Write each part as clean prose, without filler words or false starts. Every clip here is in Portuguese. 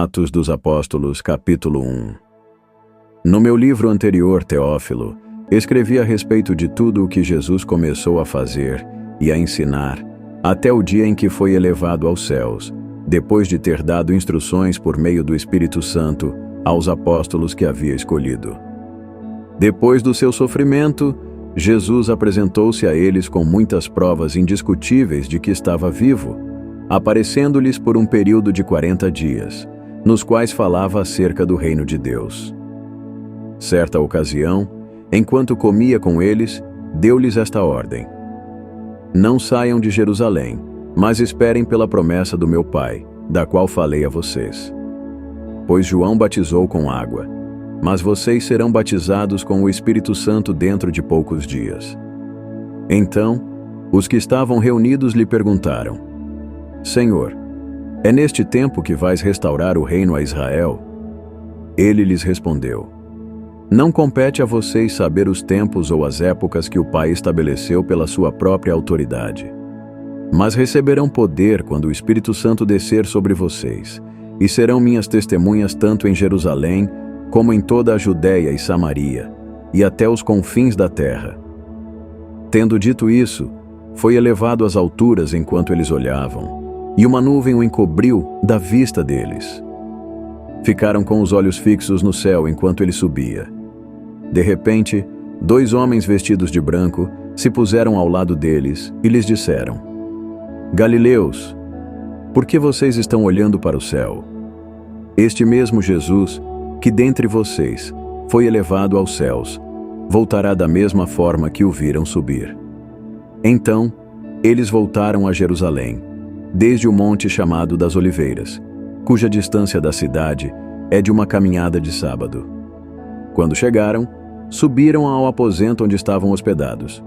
Atos dos Apóstolos, capítulo 1. No meu livro anterior, Teófilo, escrevi a respeito de tudo o que Jesus começou a fazer e a ensinar, até o dia em que foi elevado aos céus, depois de ter dado instruções por meio do Espírito Santo aos apóstolos que havia escolhido. Depois do seu sofrimento, Jesus apresentou-se a eles com muitas provas indiscutíveis de que estava vivo, aparecendo-lhes por um período de 40 dias, nos quais falava acerca do reino de Deus. Certa ocasião, enquanto comia com eles, deu-lhes esta ordem: Não saiam de Jerusalém, mas esperem pela promessa do meu Pai, da qual falei a vocês. Pois João batizou com água, mas vocês serão batizados com o Espírito Santo dentro de poucos dias. Então, os que estavam reunidos lhe perguntaram: Senhor, é neste tempo que vais restaurar o reino a Israel? Ele lhes respondeu: Não compete a vocês saber os tempos ou as épocas que o Pai estabeleceu pela sua própria autoridade. Mas receberão poder quando o Espírito Santo descer sobre vocês, e serão minhas testemunhas tanto em Jerusalém, como em toda a Judéia e Samaria, e até os confins da terra. Tendo dito isso, foi elevado às alturas enquanto eles olhavam, e uma nuvem o encobriu da vista deles. Ficaram com os olhos fixos no céu enquanto ele subia. De repente, 2 homens vestidos de branco se puseram ao lado deles e lhes disseram: Galileus, por que vocês estão olhando para o céu? Este mesmo Jesus, que dentre vocês foi elevado aos céus, voltará da mesma forma que o viram subir. Então, eles voltaram a Jerusalém, desde o monte chamado das Oliveiras, cuja distância da cidade é de uma caminhada de sábado. Quando chegaram, subiram ao aposento onde estavam hospedados.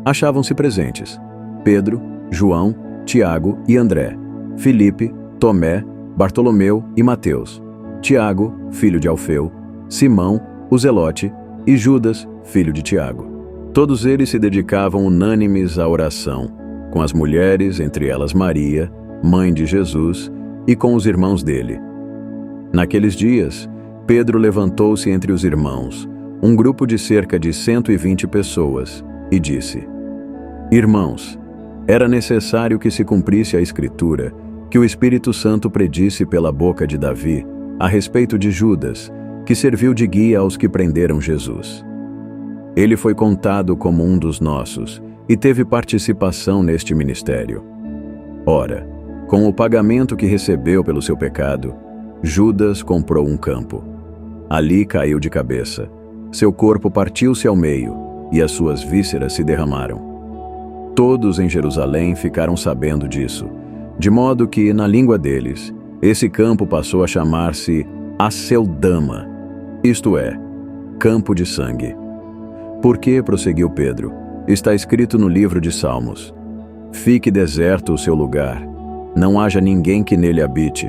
Achavam-se presentes Pedro, João, Tiago e André, Filipe, Tomé, Bartolomeu e Mateus, Tiago, filho de Alfeu, Simão, o Zelote, e Judas, filho de Tiago. Todos eles se dedicavam unânimes à oração, com as mulheres, entre elas Maria, mãe de Jesus, e com os irmãos dele. Naqueles dias, Pedro levantou-se entre os irmãos, um grupo de cerca de 120 pessoas, e disse: Irmãos, era necessário que se cumprisse a Escritura, que o Espírito Santo predisse pela boca de Davi, a respeito de Judas, que serviu de guia aos que prenderam Jesus. Ele foi contado como um dos nossos, e teve participação neste ministério. Ora, com o pagamento que recebeu pelo seu pecado, Judas comprou um campo. Ali caiu de cabeça. Seu corpo partiu-se ao meio, e as suas vísceras se derramaram. Todos em Jerusalém ficaram sabendo disso, de modo que, na língua deles, esse campo passou a chamar-se Aceldama, isto é, campo de sangue. Porque, prosseguiu Pedro, está escrito no livro de Salmos: Fique deserto o seu lugar, não haja ninguém que nele habite,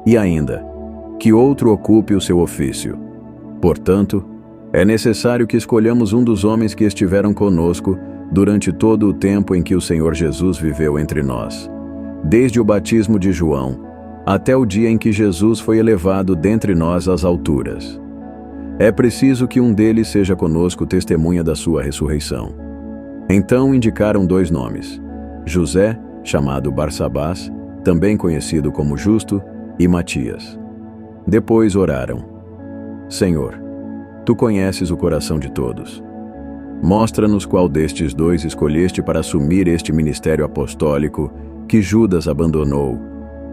e ainda, que outro ocupe o seu ofício. Portanto, é necessário que escolhamos um dos homens que estiveram conosco durante todo o tempo em que o Senhor Jesus viveu entre nós, desde o batismo de João, até o dia em que Jesus foi elevado dentre nós às alturas. É preciso que um deles seja conosco testemunha da sua ressurreição. Então indicaram 2 nomes: José, chamado Barsabás, também conhecido como Justo, e Matias. Depois oraram: Senhor, Tu conheces o coração de todos. Mostra-nos qual destes 2 escolheste para assumir este ministério apostólico que Judas abandonou,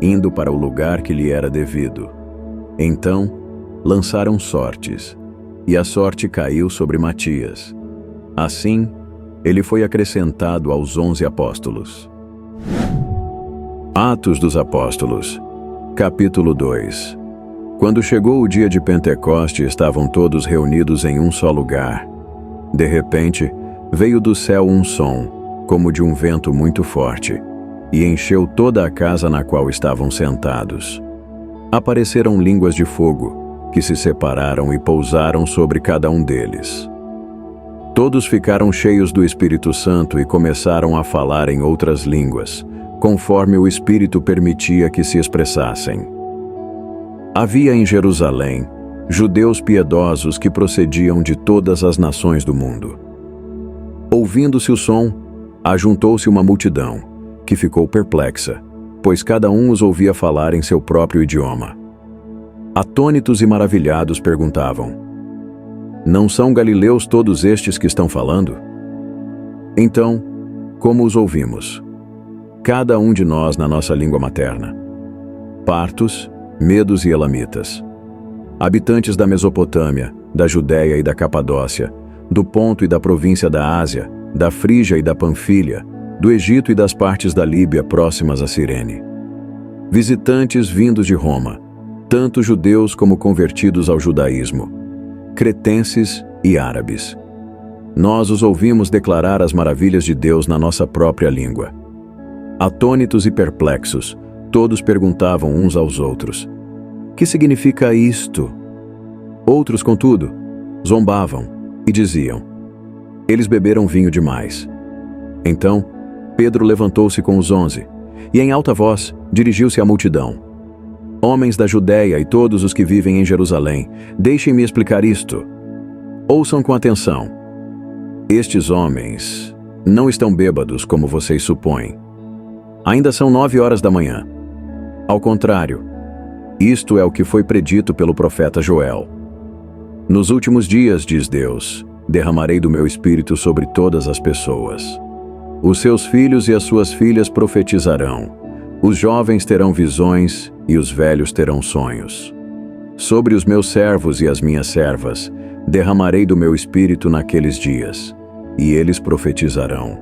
indo para o lugar que lhe era devido. Então, lançaram sortes, e a sorte caiu sobre Matias. Assim, ele foi acrescentado aos 11 apóstolos. Atos dos Apóstolos, capítulo 2. Quando chegou o dia de Pentecoste, estavam todos reunidos em um só lugar. De repente, veio do céu um som, como de um vento muito forte, e encheu toda a casa na qual estavam sentados. Apareceram línguas de fogo, que se separaram e pousaram sobre cada um deles. Todos ficaram cheios do Espírito Santo e começaram a falar em outras línguas, conforme o Espírito permitia que se expressassem. Havia em Jerusalém judeus piedosos que procediam de todas as nações do mundo. Ouvindo-se o som, ajuntou-se uma multidão, que ficou perplexa, pois cada um os ouvia falar em seu próprio idioma. Atônitos e maravilhados perguntavam: Não são galileus todos estes que estão falando? Então, como os ouvimos? Cada um de nós na nossa língua materna. Partos, medos e elamitas. Habitantes da Mesopotâmia, da Judéia e da Capadócia, do Ponto e da província da Ásia, da Frígia e da Panfilha, do Egito e das partes da Líbia próximas a Cirene. Visitantes vindos de Roma, tanto judeus como convertidos ao judaísmo, cretenses e árabes. Nós os ouvimos declarar as maravilhas de Deus na nossa própria língua. Atônitos e perplexos, todos perguntavam uns aos outros: Que significa isto? Outros, contudo, zombavam e diziam: Eles beberam vinho demais. Então, Pedro levantou-se com os 11 e, em alta voz, dirigiu-se à multidão: Homens da Judéia e todos os que vivem em Jerusalém, deixem-me explicar isto. Ouçam com atenção. Estes homens não estão bêbados como vocês supõem. Ainda são 9 horas da manhã. Ao contrário, isto é o que foi predito pelo profeta Joel. Nos últimos dias, diz Deus, derramarei do meu espírito sobre todas as pessoas. Os seus filhos e as suas filhas profetizarão. Os jovens terão visões e os velhos terão sonhos. Sobre os meus servos e as minhas servas, derramarei do meu espírito naqueles dias, e eles profetizarão.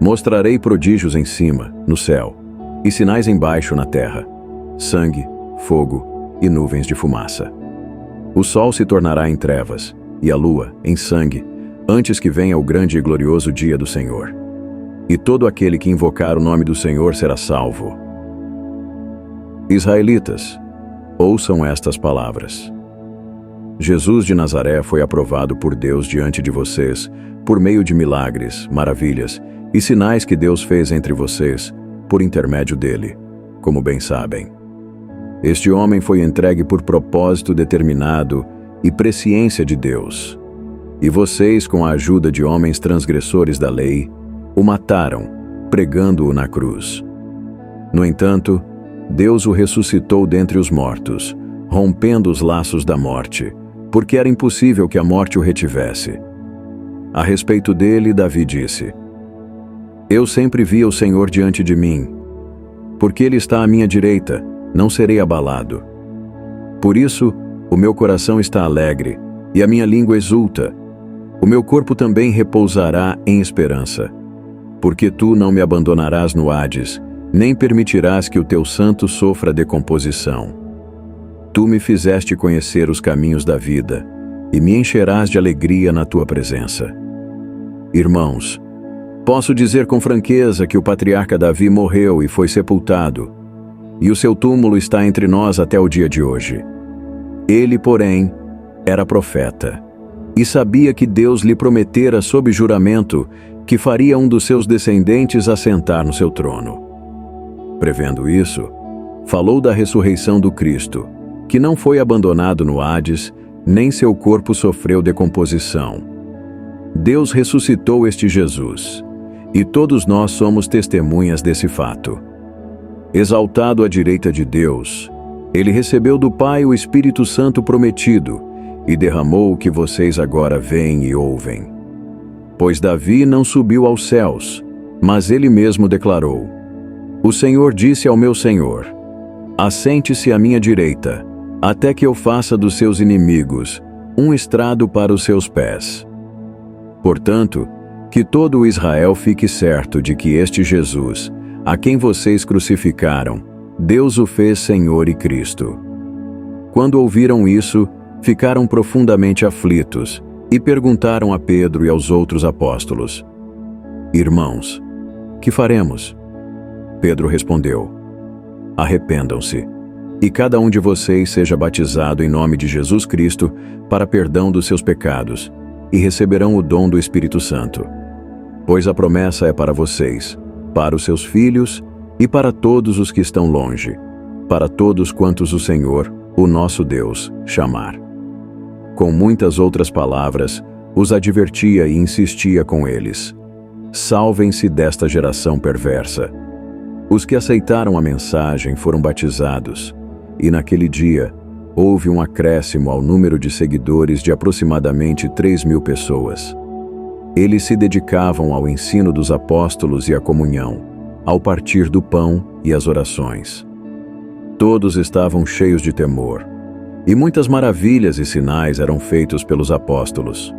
Mostrarei prodígios em cima, no céu, e sinais embaixo na terra: sangue, fogo e nuvens de fumaça. O sol se tornará em trevas, e a lua em sangue, antes que venha o grande e glorioso dia do Senhor. E todo aquele que invocar o nome do Senhor será salvo. Israelitas, ouçam estas palavras. Jesus de Nazaré foi aprovado por Deus diante de vocês, por meio de milagres, maravilhas e sinais que Deus fez entre vocês, por intermédio dele, como bem sabem. Este homem foi entregue por propósito determinado e presciência de Deus. E vocês, com a ajuda de homens transgressores da lei, o mataram, pregando-o na cruz. No entanto, Deus o ressuscitou dentre os mortos, rompendo os laços da morte, porque era impossível que a morte o retivesse. A respeito dele, Davi disse: Eu sempre vi o Senhor diante de mim. Porque ele está à minha direita, não serei abalado. Por isso, o meu coração está alegre, e a minha língua exulta. O meu corpo também repousará em esperança. Porque tu não me abandonarás no Hades, nem permitirás que o teu santo sofra decomposição. Tu me fizeste conhecer os caminhos da vida, e me encherás de alegria na tua presença. Irmãos, posso dizer com franqueza que o patriarca Davi morreu e foi sepultado, e o seu túmulo está entre nós até o dia de hoje. Ele, porém, era profeta, e sabia que Deus lhe prometera sob juramento que faria um dos seus descendentes assentar no seu trono. Prevendo isso, falou da ressurreição do Cristo, que não foi abandonado no Hades, nem seu corpo sofreu decomposição. Deus ressuscitou este Jesus, e todos nós somos testemunhas desse fato. Exaltado à direita de Deus, ele recebeu do Pai o Espírito Santo prometido e derramou o que vocês agora veem e ouvem. Pois Davi não subiu aos céus, mas ele mesmo declarou: O Senhor disse ao meu Senhor: Assente-se à minha direita, até que eu faça dos seus inimigos um estrado para os seus pés. Portanto, que todo o Israel fique certo de que este Jesus, a quem vocês crucificaram, Deus o fez Senhor e Cristo. Quando ouviram isso, ficaram profundamente aflitos e perguntaram a Pedro e aos outros apóstolos: Irmãos, que faremos? Pedro respondeu: Arrependam-se, e cada um de vocês seja batizado em nome de Jesus Cristo para perdão dos seus pecados, e receberão o dom do Espírito Santo. Pois a promessa é para vocês, para os seus filhos e para todos os que estão longe, para todos quantos o Senhor, o nosso Deus, chamar. Com muitas outras palavras, os advertia e insistia com eles: salvem-se desta geração perversa. Os que aceitaram a mensagem foram batizados, e naquele dia houve um acréscimo ao número de seguidores de aproximadamente 3.000 pessoas. Eles se dedicavam ao ensino dos apóstolos e à comunhão, ao partir do pão e às orações. Todos estavam cheios de temor, e muitas maravilhas e sinais eram feitos pelos apóstolos.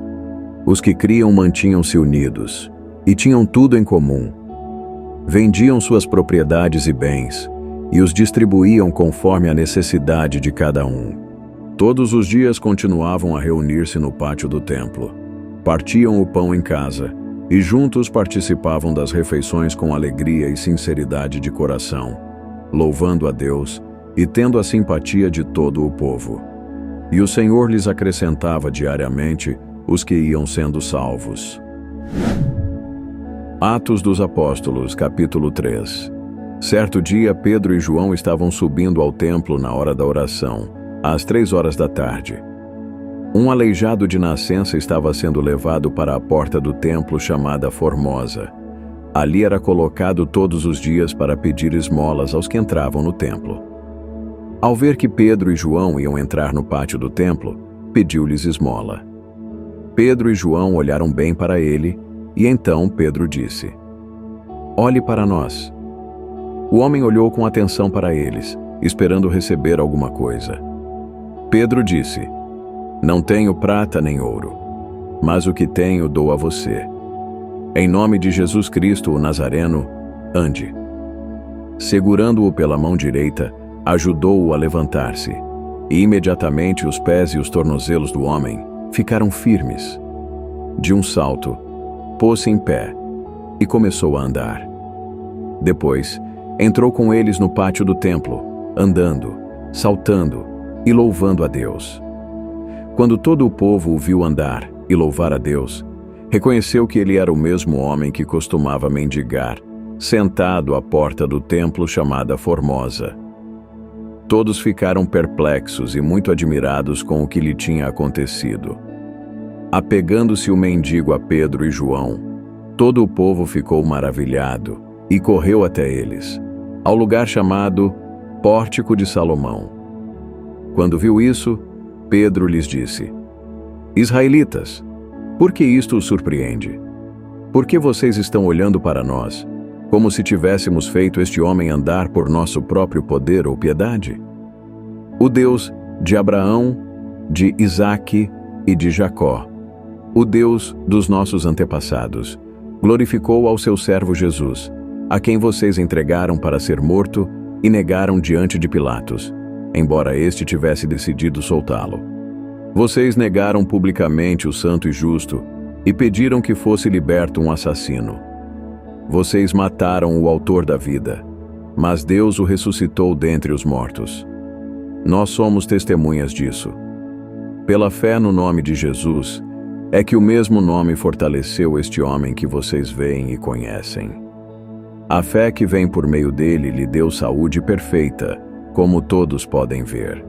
Os que criam mantinham-se unidos, e tinham tudo em comum. Vendiam suas propriedades e bens, e os distribuíam conforme a necessidade de cada um. Todos os dias continuavam a reunir-se no pátio do templo. Partiam o pão em casa, e juntos participavam das refeições com alegria e sinceridade de coração, louvando a Deus e tendo a simpatia de todo o povo. E o Senhor lhes acrescentava diariamente os que iam sendo salvos. Atos dos Apóstolos, capítulo 3. Certo dia, Pedro e João estavam subindo ao templo na hora da oração, às 3 horas da tarde. Um aleijado de nascença estava sendo levado para a porta do templo chamada Formosa. Ali era colocado todos os dias para pedir esmolas aos que entravam no templo. Ao ver que Pedro e João iam entrar no pátio do templo, pediu-lhes esmola. Pedro e João olharam bem para ele, e então Pedro disse: olhe para nós. O homem olhou com atenção para eles, esperando receber alguma coisa. Pedro disse: não tenho prata nem ouro, mas o que tenho dou a você. Em nome de Jesus Cristo, o Nazareno, ande. Segurando-o pela mão direita, ajudou-o a levantar-se, e imediatamente os pés e os tornozelos do homem ficaram firmes. De um salto, pôs-se em pé e começou a andar. Depois, entrou com eles no pátio do templo, andando, saltando e louvando a Deus. Quando todo o povo o viu andar e louvar a Deus, reconheceu que ele era o mesmo homem que costumava mendigar, sentado à porta do templo chamada Formosa. Todos ficaram perplexos e muito admirados com o que lhe tinha acontecido. Apegando-se o mendigo a Pedro e João, todo o povo ficou maravilhado e correu até eles, ao lugar chamado Pórtico de Salomão. Quando viu isso, Pedro lhes disse: israelitas, por que isto os surpreende? Por que vocês estão olhando para nós, como se tivéssemos feito este homem andar por nosso próprio poder ou piedade? O Deus de Abraão, de Isaque e de Jacó, o Deus dos nossos antepassados, glorificou ao seu servo Jesus, a quem vocês entregaram para ser morto e negaram diante de Pilatos, embora este tivesse decidido soltá-lo. Vocês negaram publicamente o santo e justo e pediram que fosse liberto um assassino. Vocês mataram o autor da vida, mas Deus o ressuscitou dentre os mortos. Nós somos testemunhas disso. Pela fé no nome de Jesus, é que o mesmo nome fortaleceu este homem que vocês veem e conhecem. A fé que vem por meio dele lhe deu saúde perfeita, como todos podem ver.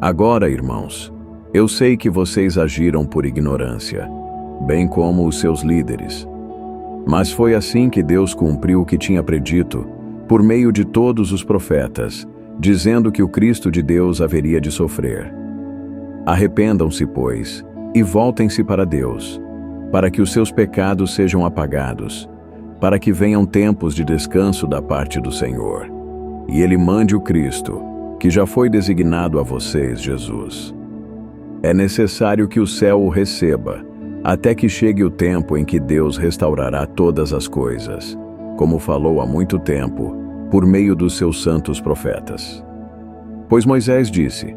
Agora, irmãos, eu sei que vocês agiram por ignorância, bem como os seus líderes. Mas foi assim que Deus cumpriu o que tinha predito, por meio de todos os profetas, dizendo que o Cristo de Deus haveria de sofrer. Arrependam-se, pois, e voltem-se para Deus, para que os seus pecados sejam apagados, para que venham tempos de descanso da parte do Senhor, e Ele mande o Cristo, que já foi designado a vocês, Jesus. É necessário que o céu o receba, até que chegue o tempo em que Deus restaurará todas as coisas, como falou há muito tempo, por meio dos seus santos profetas. Pois Moisés disse: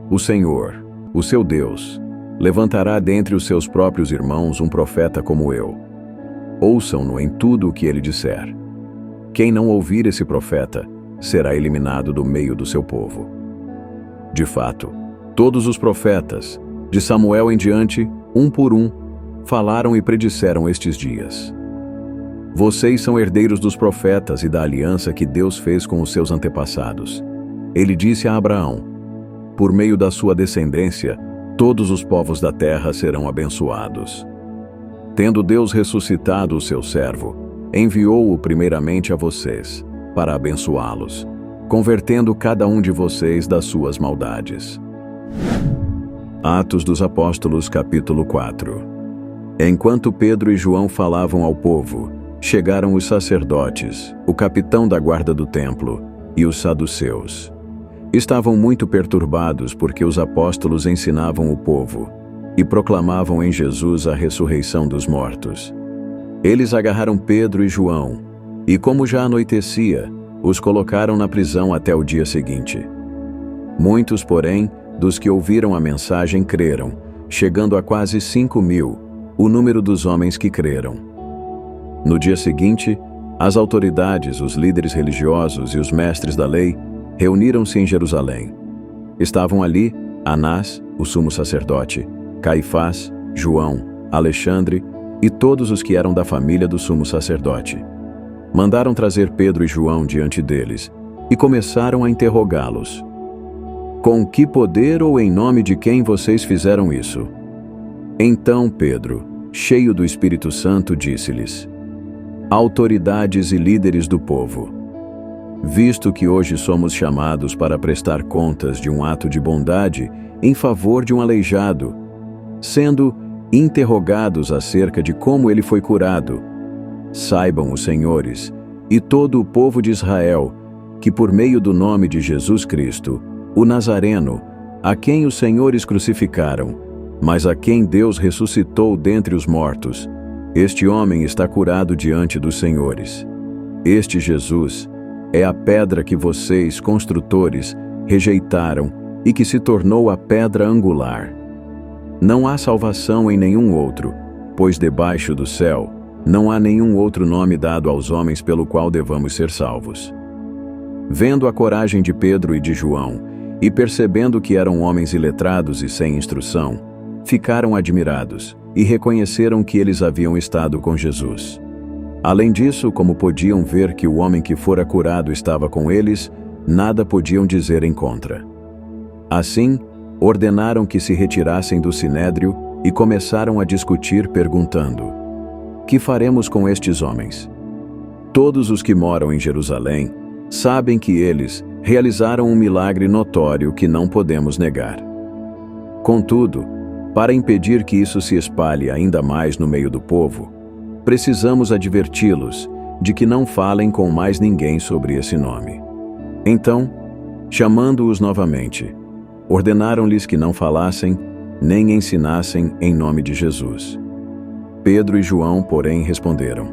o Senhor, o seu Deus, levantará dentre os seus próprios irmãos um profeta como eu. Ouçam-no em tudo o que ele disser. Quem não ouvir esse profeta será eliminado do meio do seu povo. De fato, todos os profetas, de Samuel em diante, um por um, falaram e predisseram estes dias. Vocês são herdeiros dos profetas e da aliança que Deus fez com os seus antepassados. Ele disse a Abraão: por meio da sua descendência, todos os povos da terra serão abençoados. Tendo Deus ressuscitado o seu servo, enviou-o primeiramente a vocês, para abençoá-los, convertendo cada um de vocês das suas maldades. Atos dos Apóstolos, capítulo 4. Enquanto Pedro e João falavam ao povo, chegaram os sacerdotes, o capitão da guarda do templo e os saduceus. Estavam muito perturbados porque os apóstolos ensinavam o povo e proclamavam em Jesus a ressurreição dos mortos. Eles agarraram Pedro e João e, como já anoitecia, os colocaram na prisão até o dia seguinte. Muitos, porém, dos que ouviram a mensagem creram, chegando a quase 5.000, o número dos homens que creram. No dia seguinte, as autoridades, os líderes religiosos e os mestres da lei reuniram-se em Jerusalém. Estavam ali Anás, o sumo sacerdote, Caifás, João, Alexandre e todos os que eram da família do sumo sacerdote. Mandaram trazer Pedro e João diante deles e começaram a interrogá-los. Com que poder ou em nome de quem vocês fizeram isso? Então Pedro, cheio do Espírito Santo, disse-lhes: autoridades e líderes do povo, visto que hoje somos chamados para prestar contas de um ato de bondade em favor de um aleijado, sendo interrogados acerca de como ele foi curado, saibam os senhores e todo o povo de Israel que por meio do nome de Jesus Cristo, o Nazareno, a quem os senhores crucificaram, mas a quem Deus ressuscitou dentre os mortos, este homem está curado diante dos senhores. Este Jesus é a pedra que vocês, construtores, rejeitaram e que se tornou a pedra angular. Não há salvação em nenhum outro, pois debaixo do céu não há nenhum outro nome dado aos homens pelo qual devamos ser salvos. Vendo a coragem de Pedro e de João, e percebendo que eram homens iletrados e sem instrução, ficaram admirados e reconheceram que eles haviam estado com Jesus. Além disso, como podiam ver que o homem que fora curado estava com eles, nada podiam dizer em contra. Assim, ordenaram que se retirassem do sinédrio e começaram a discutir, perguntando: que faremos com estes homens? Todos os que moram em Jerusalém sabem que eles realizaram um milagre notório que não podemos negar. Contudo, para impedir que isso se espalhe ainda mais no meio do povo, precisamos adverti-los de que não falem com mais ninguém sobre esse nome. Então, chamando-os novamente, ordenaram-lhes que não falassem nem ensinassem em nome de Jesus. Pedro e João, porém, responderam: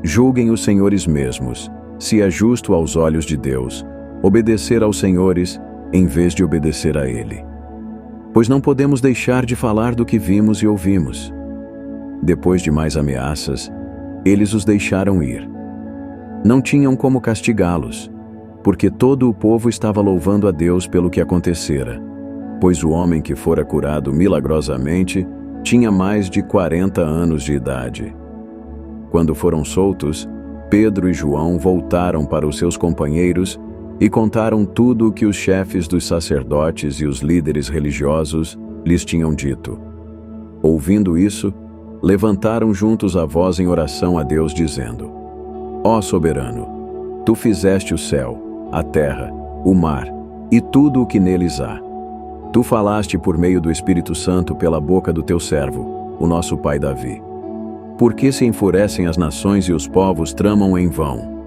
julguem os senhores mesmos, se é justo aos olhos de Deus obedecer aos senhores em vez de obedecer a Ele. Pois não podemos deixar de falar do que vimos e ouvimos. Depois de mais ameaças, eles os deixaram ir. Não tinham como castigá-los, porque todo o povo estava louvando a Deus pelo que acontecera, pois o homem que fora curado milagrosamente tinha mais de 40 anos de idade. Quando foram soltos, Pedro e João voltaram para os seus companheiros e contaram tudo o que os chefes dos sacerdotes e os líderes religiosos lhes tinham dito. Ouvindo isso, levantaram juntos a voz em oração a Deus, dizendo: ó soberano, tu fizeste o céu, a terra, o mar e tudo o que neles há. Tu falaste por meio do Espírito Santo pela boca do teu servo, o nosso pai Davi. Por que se enfurecem as nações e os povos tramam em vão?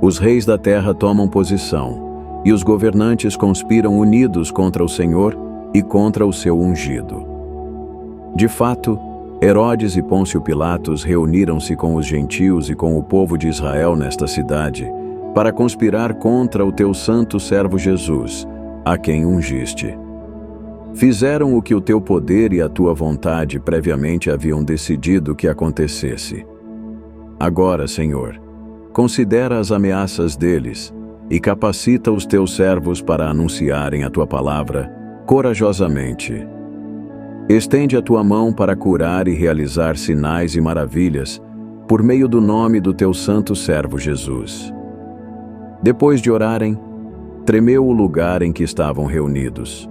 Os reis da terra tomam posição, e os governantes conspiram unidos contra o Senhor e contra o seu ungido. De fato, Herodes e Pôncio Pilatos reuniram-se com os gentios e com o povo de Israel nesta cidade, para conspirar contra o teu santo servo Jesus, a quem ungiste. Fizeram o que o teu poder e a tua vontade previamente haviam decidido que acontecesse. Agora, Senhor, considera as ameaças deles e capacita os teus servos para anunciarem a tua palavra corajosamente. Estende a tua mão para curar e realizar sinais e maravilhas por meio do nome do teu santo servo Jesus. Depois de orarem, tremeu o lugar em que estavam reunidos.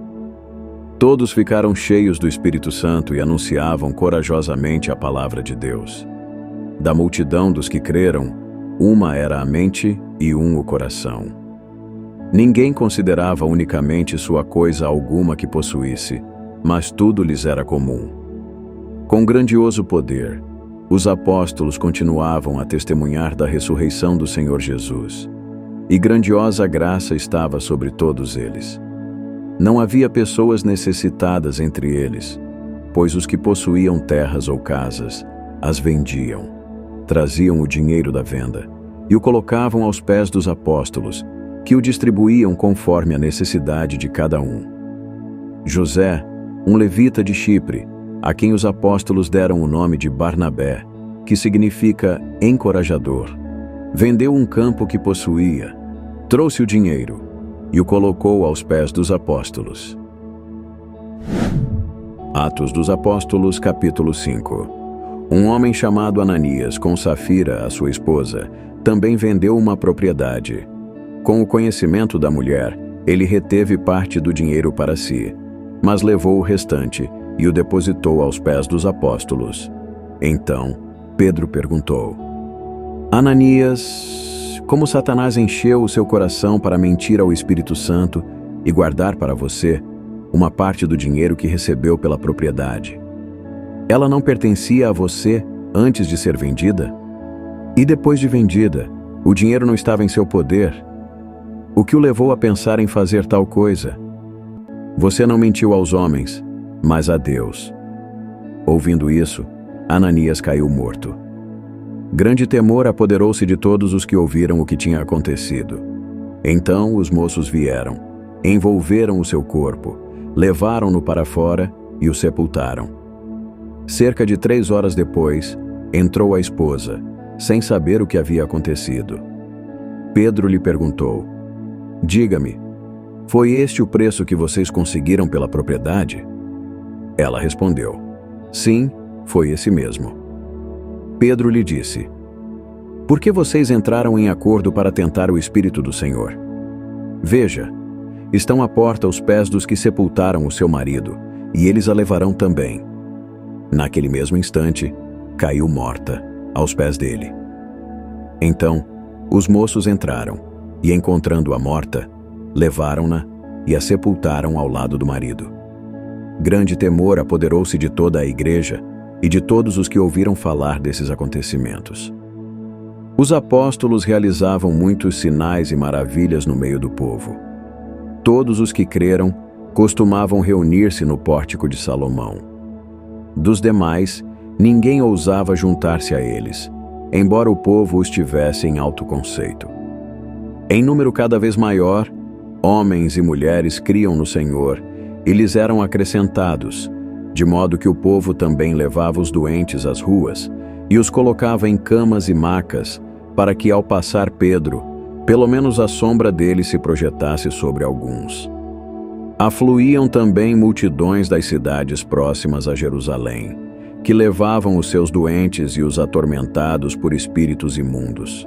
Todos ficaram cheios do Espírito Santo e anunciavam corajosamente a palavra de Deus. Da multidão dos que creram, uma era a mente e um o coração. Ninguém considerava unicamente sua coisa alguma que possuísse, mas tudo lhes era comum. Com grandioso poder, os apóstolos continuavam a testemunhar da ressurreição do Senhor Jesus, e grandiosa graça estava sobre todos eles. Não havia pessoas necessitadas entre eles, pois os que possuíam terras ou casas as vendiam, traziam o dinheiro da venda e o colocavam aos pés dos apóstolos, que o distribuíam conforme a necessidade de cada um. José, um levita de Chipre, a quem os apóstolos deram o nome de Barnabé, que significa encorajador, vendeu um campo que possuía, trouxe o dinheiro e o colocou aos pés dos apóstolos. Atos dos Apóstolos, capítulo 5. Um homem chamado Ananias, com Safira, a sua esposa, também vendeu uma propriedade. Com o conhecimento da mulher, ele reteve parte do dinheiro para si, mas levou o restante e o depositou aos pés dos apóstolos. Então, Pedro perguntou: Ananias, como Satanás encheu o seu coração para mentir ao Espírito Santo e guardar para você uma parte do dinheiro que recebeu pela propriedade? Ela não pertencia a você antes de ser vendida? E depois de vendida, o dinheiro não estava em seu poder? O que o levou a pensar em fazer tal coisa? Você não mentiu aos homens, mas a Deus. Ouvindo isso, Ananias caiu morto. Grande temor apoderou-se de todos os que ouviram o que tinha acontecido. Então os moços vieram, envolveram o seu corpo, levaram-no para fora e o sepultaram. Cerca de 3 horas depois, entrou a esposa, sem saber o que havia acontecido. Pedro lhe perguntou: Diga-me, foi este o preço que vocês conseguiram pela propriedade? Ela respondeu: Sim, foi esse mesmo. Pedro lhe disse: Por que vocês entraram em acordo para tentar o Espírito do Senhor? Veja, estão à porta os pés dos que sepultaram o seu marido, e eles a levarão também. Naquele mesmo instante, caiu morta aos pés dele. Então, os moços entraram, e encontrando-a morta, levaram-na e a sepultaram ao lado do marido. Grande temor apoderou-se de toda a igreja e de todos os que ouviram falar desses acontecimentos. Os apóstolos realizavam muitos sinais e maravilhas no meio do povo. Todos os que creram costumavam reunir-se no pórtico de Salomão. Dos demais, ninguém ousava juntar-se a eles, embora o povo os tivesse em alto conceito. Em número cada vez maior, homens e mulheres criam no Senhor e lhes eram acrescentados, de modo que o povo também levava os doentes às ruas e os colocava em camas e macas, para que, ao passar Pedro, pelo menos a sombra dele se projetasse sobre alguns. Afluíam também multidões das cidades próximas a Jerusalém, que levavam os seus doentes e os atormentados por espíritos imundos.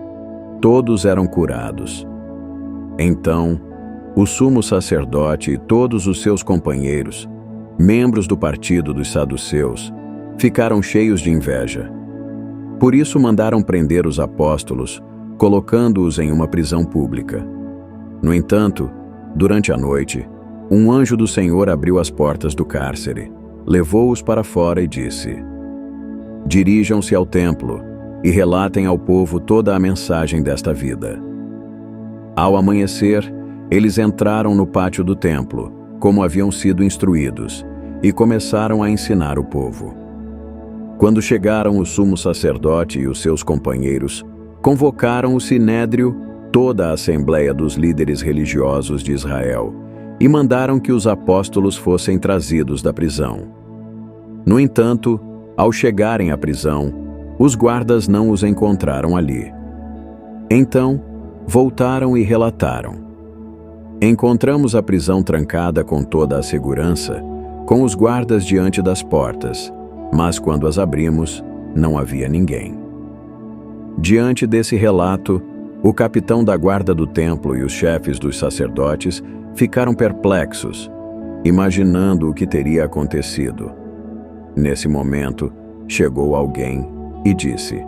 Todos eram curados. Então, o sumo sacerdote e todos os seus companheiros, membros do partido dos saduceus, ficaram cheios de inveja. Por isso mandaram prender os apóstolos, colocando-os em uma prisão pública. No entanto, durante a noite, um anjo do Senhor abriu as portas do cárcere, levou-os para fora e disse: Dirijam-se ao templo e relatem ao povo toda a mensagem desta vida. Ao amanhecer, eles entraram no pátio do templo, como haviam sido instruídos, e começaram a ensinar o povo. Quando chegaram o sumo sacerdote e os seus companheiros, convocaram o sinédrio, toda a assembleia dos líderes religiosos de Israel, e mandaram que os apóstolos fossem trazidos da prisão. No entanto, ao chegarem à prisão, os guardas não os encontraram ali. Então, voltaram e relataram: Encontramos a prisão trancada com toda a segurança, com os guardas diante das portas, mas quando as abrimos, não havia ninguém. Diante desse relato, O capitão da guarda do templo e os chefes dos sacerdotes ficaram perplexos, imaginando o que teria acontecido. Nesse momento, chegou alguém e disse: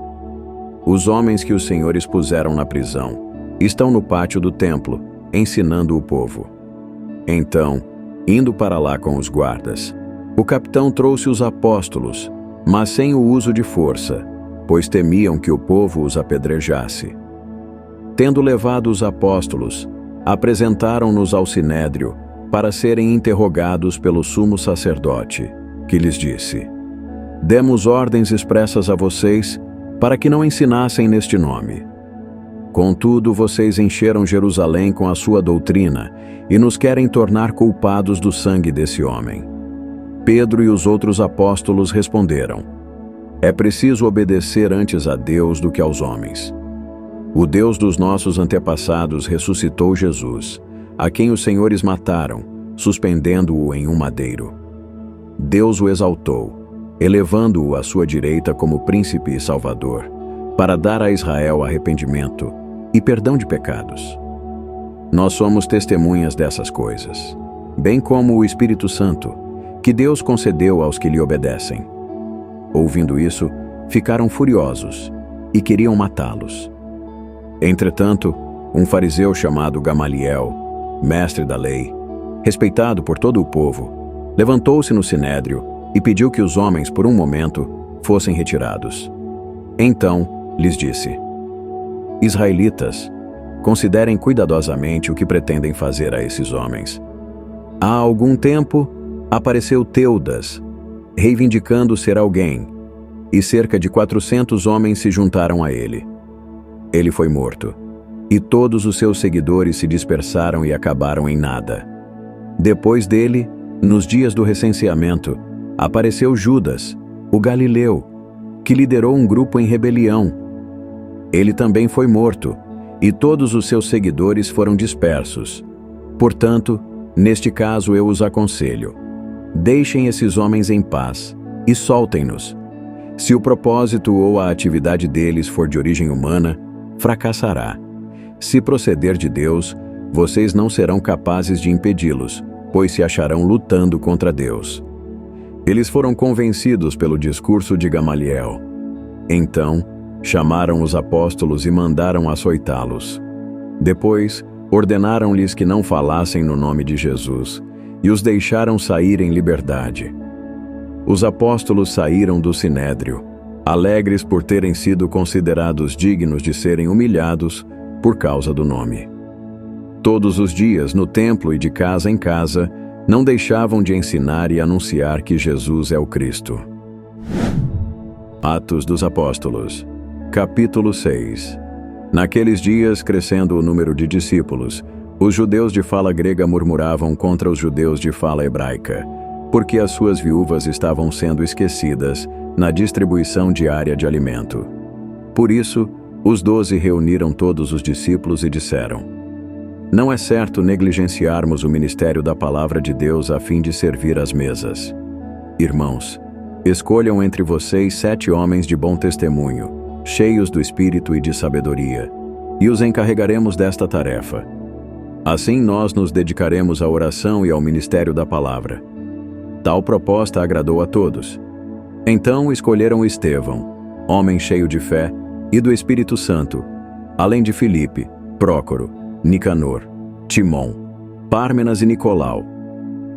"Os homens que os senhores puseram na prisão estão no pátio do templo, ensinando o povo." Então, indo para lá com os guardas, o capitão trouxe os apóstolos, mas sem o uso de força, pois temiam que o povo os apedrejasse. Tendo levado os apóstolos, apresentaram-nos ao sinédrio para serem interrogados pelo sumo sacerdote, que lhes disse: "Demos ordens expressas a vocês para que não ensinassem neste nome. Contudo, vocês encheram Jerusalém com a sua doutrina e nos querem tornar culpados do sangue desse homem." Pedro e os outros apóstolos responderam: "É preciso obedecer antes a Deus do que aos homens. O Deus dos nossos antepassados ressuscitou Jesus, a quem os senhores mataram, suspendendo-o em um madeiro. Deus o exaltou, elevando-o à sua direita como príncipe e salvador, para dar a Israel arrependimento e perdão de pecados. Nós somos testemunhas dessas coisas, bem como o Espírito Santo, que Deus concedeu aos que lhe obedecem." Ouvindo isso, ficaram furiosos e queriam matá-los. Entretanto, um fariseu chamado Gamaliel, mestre da lei, respeitado por todo o povo, levantou-se no sinédrio e pediu que os homens, por um momento, fossem retirados. Então, lhes disse: "Israelitas, considerem cuidadosamente o que pretendem fazer a esses homens. Há algum tempo, apareceu Teudas, reivindicando ser alguém, e cerca de 400 homens se juntaram a ele. Ele foi morto, e todos os seus seguidores se dispersaram e acabaram em nada. Depois dele, nos dias do recenseamento, apareceu Judas, o galileu, que liderou um grupo em rebelião. Ele também foi morto, e todos os seus seguidores foram dispersos. Portanto, neste caso eu os aconselho: deixem esses homens em paz e soltem-nos. Se o propósito ou a atividade deles for de origem humana, fracassará. Se proceder de Deus, vocês não serão capazes de impedi-los, pois se acharão lutando contra Deus." Eles foram convencidos pelo discurso de Gamaliel. Então, chamaram os apóstolos e mandaram açoitá-los. Depois, ordenaram-lhes que não falassem no nome de Jesus, e os deixaram sair em liberdade. Os apóstolos saíram do sinédrio, alegres por terem sido considerados dignos de serem humilhados por causa do nome. Todos os dias, no templo e de casa em casa, não deixavam de ensinar e anunciar que Jesus é o Cristo. Atos dos Apóstolos, capítulo 6. Naqueles dias, crescendo o número de discípulos, os judeus de fala grega murmuravam contra os judeus de fala hebraica, porque as suas viúvas estavam sendo esquecidas na distribuição diária de alimento. Por isso, os 12 reuniram todos os discípulos e disseram: "Não é certo negligenciarmos o ministério da palavra de Deus a fim de servir às mesas. Irmãos, escolham entre vocês 7 homens de bom testemunho, cheios do Espírito e de sabedoria, e os encarregaremos desta tarefa. Assim nós nos dedicaremos à oração e ao ministério da palavra." Tal proposta agradou a todos. Então escolheram Estevão, homem cheio de fé e do Espírito Santo, além de Filipe, Prócoro, Nicanor, Timon, Pármenas e Nicolau,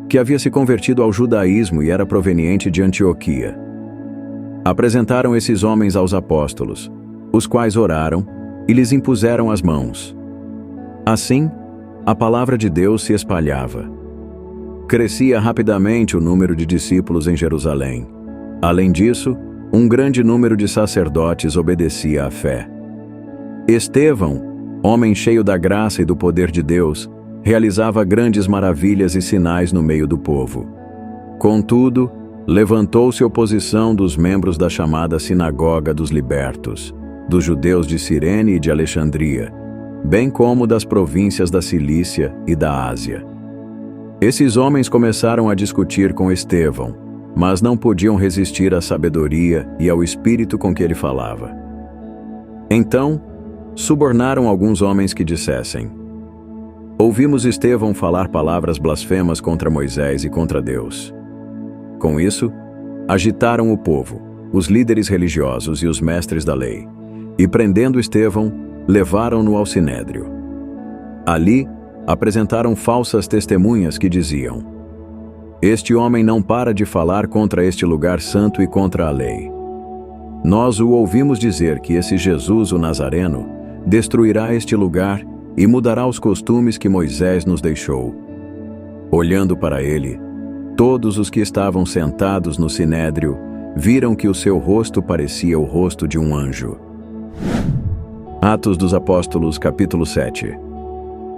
que havia se convertido ao judaísmo e era proveniente de Antioquia. Apresentaram esses homens aos apóstolos, os quais oraram e lhes impuseram as mãos. Assim, a palavra de Deus se espalhava. Crescia rapidamente o número de discípulos em Jerusalém. Além disso, um grande número de sacerdotes obedecia à fé. Estevão, homem cheio da graça e do poder de Deus, realizava grandes maravilhas e sinais no meio do povo. Contudo, levantou-se oposição dos membros da chamada Sinagoga dos Libertos, dos judeus de Cirene e de Alexandria, bem como das províncias da Cilícia e da Ásia. Esses homens começaram a discutir com Estevão, mas não podiam resistir à sabedoria e ao espírito com que ele falava. Então, subornaram alguns homens que dissessem: ouvimos Estevão falar palavras blasfemas contra Moisés e contra Deus. Com isso, agitaram o povo, os líderes religiosos e os mestres da lei, e prendendo Estevão, levaram-no ao sinédrio. Ali, apresentaram falsas testemunhas que diziam: este homem não para de falar contra este lugar santo e contra a lei. Nós o ouvimos dizer que esse Jesus, o Nazareno, destruirá este lugar e mudará os costumes que Moisés nos deixou. Olhando para ele, todos os que estavam sentados no sinédrio viram que o seu rosto parecia o rosto de um anjo. Atos dos Apóstolos, capítulo 7.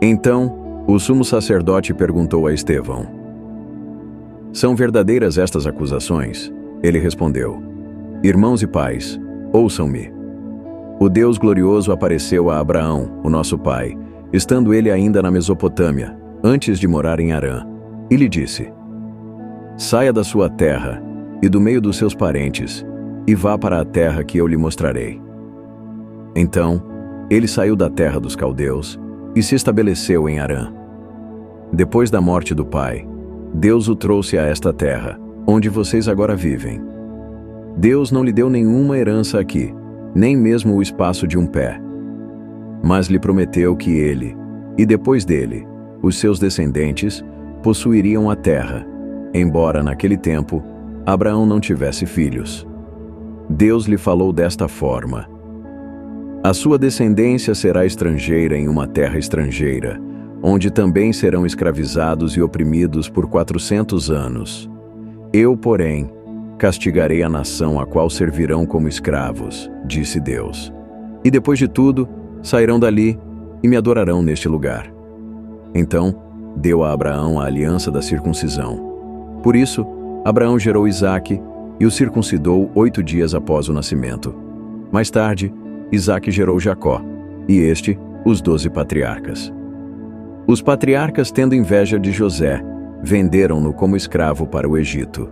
Então, o sumo sacerdote perguntou a Estevão: são verdadeiras estas acusações? Ele respondeu: irmãos e pais, ouçam-me. O Deus glorioso apareceu a Abraão, o nosso pai, estando ele ainda na Mesopotâmia, antes de morar em Harã, e lhe disse: saia da sua terra e do meio dos seus parentes, e vá para a terra que eu lhe mostrarei. Então, ele saiu da terra dos caldeus e se estabeleceu em Harã. Depois da morte do pai, Deus o trouxe a esta terra, onde vocês agora vivem. Deus não lhe deu nenhuma herança aqui, nem mesmo o espaço de um pé. Mas lhe prometeu que ele, e depois dele, os seus descendentes, possuiriam a terra, embora naquele tempo Abraão não tivesse filhos. Deus lhe falou desta forma: a sua descendência será estrangeira em uma terra estrangeira, onde também serão escravizados e oprimidos por 400 anos. Eu, porém, castigarei a nação a qual servirão como escravos, disse Deus. E depois de tudo, sairão dali e me adorarão neste lugar. Então, deu a Abraão a aliança da circuncisão. Por isso, Abraão gerou Isaque e o circuncidou 8 dias após o nascimento. Mais tarde, Isaque gerou Jacó, e este, os 12 patriarcas. Os patriarcas, tendo inveja de José, venderam-no como escravo para o Egito.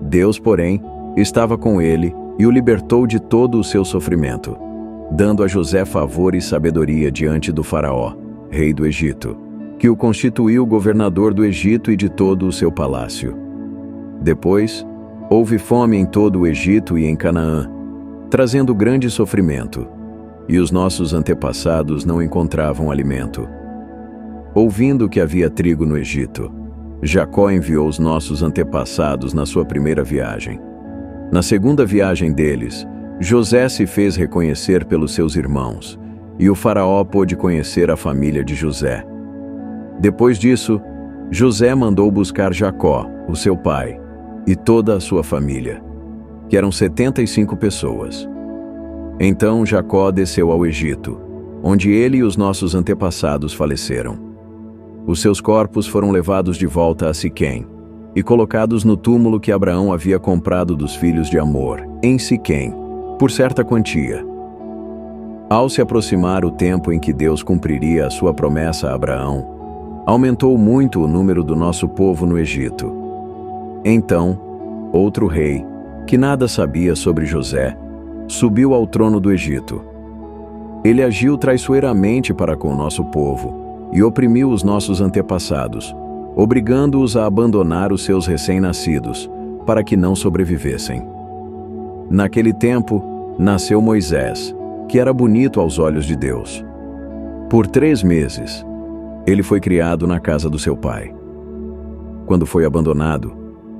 Deus, porém, estava com ele e o libertou de todo o seu sofrimento, dando a José favor e sabedoria diante do faraó, rei do Egito, que o constituiu governador do Egito e de todo o seu palácio. Depois, houve fome em todo o Egito e em Canaã, trazendo grande sofrimento, e os nossos antepassados não encontravam alimento. Ouvindo que havia trigo no Egito, Jacó enviou os nossos antepassados na sua primeira viagem. Na segunda viagem deles, José se fez reconhecer pelos seus irmãos, e o faraó pôde conhecer a família de José. Depois disso, José mandou buscar Jacó, o seu pai, e toda a sua família, que eram 75 pessoas. Então Jacó desceu ao Egito, onde ele e os nossos antepassados faleceram. Os seus corpos foram levados de volta a Siquém e colocados no túmulo que Abraão havia comprado dos filhos de Amor, em Siquém, por certa quantia. Ao se aproximar o tempo em que Deus cumpriria a sua promessa a Abraão, aumentou muito o número do nosso povo no Egito. Então, outro rei, que nada sabia sobre José, subiu ao trono do Egito. Ele agiu traiçoeiramente para com o nosso povo e oprimiu os nossos antepassados, obrigando-os a abandonar os seus recém-nascidos, para que não sobrevivessem. Naquele tempo, nasceu Moisés, que era bonito aos olhos de Deus. Por 3 meses, ele foi criado na casa do seu pai. Quando foi abandonado,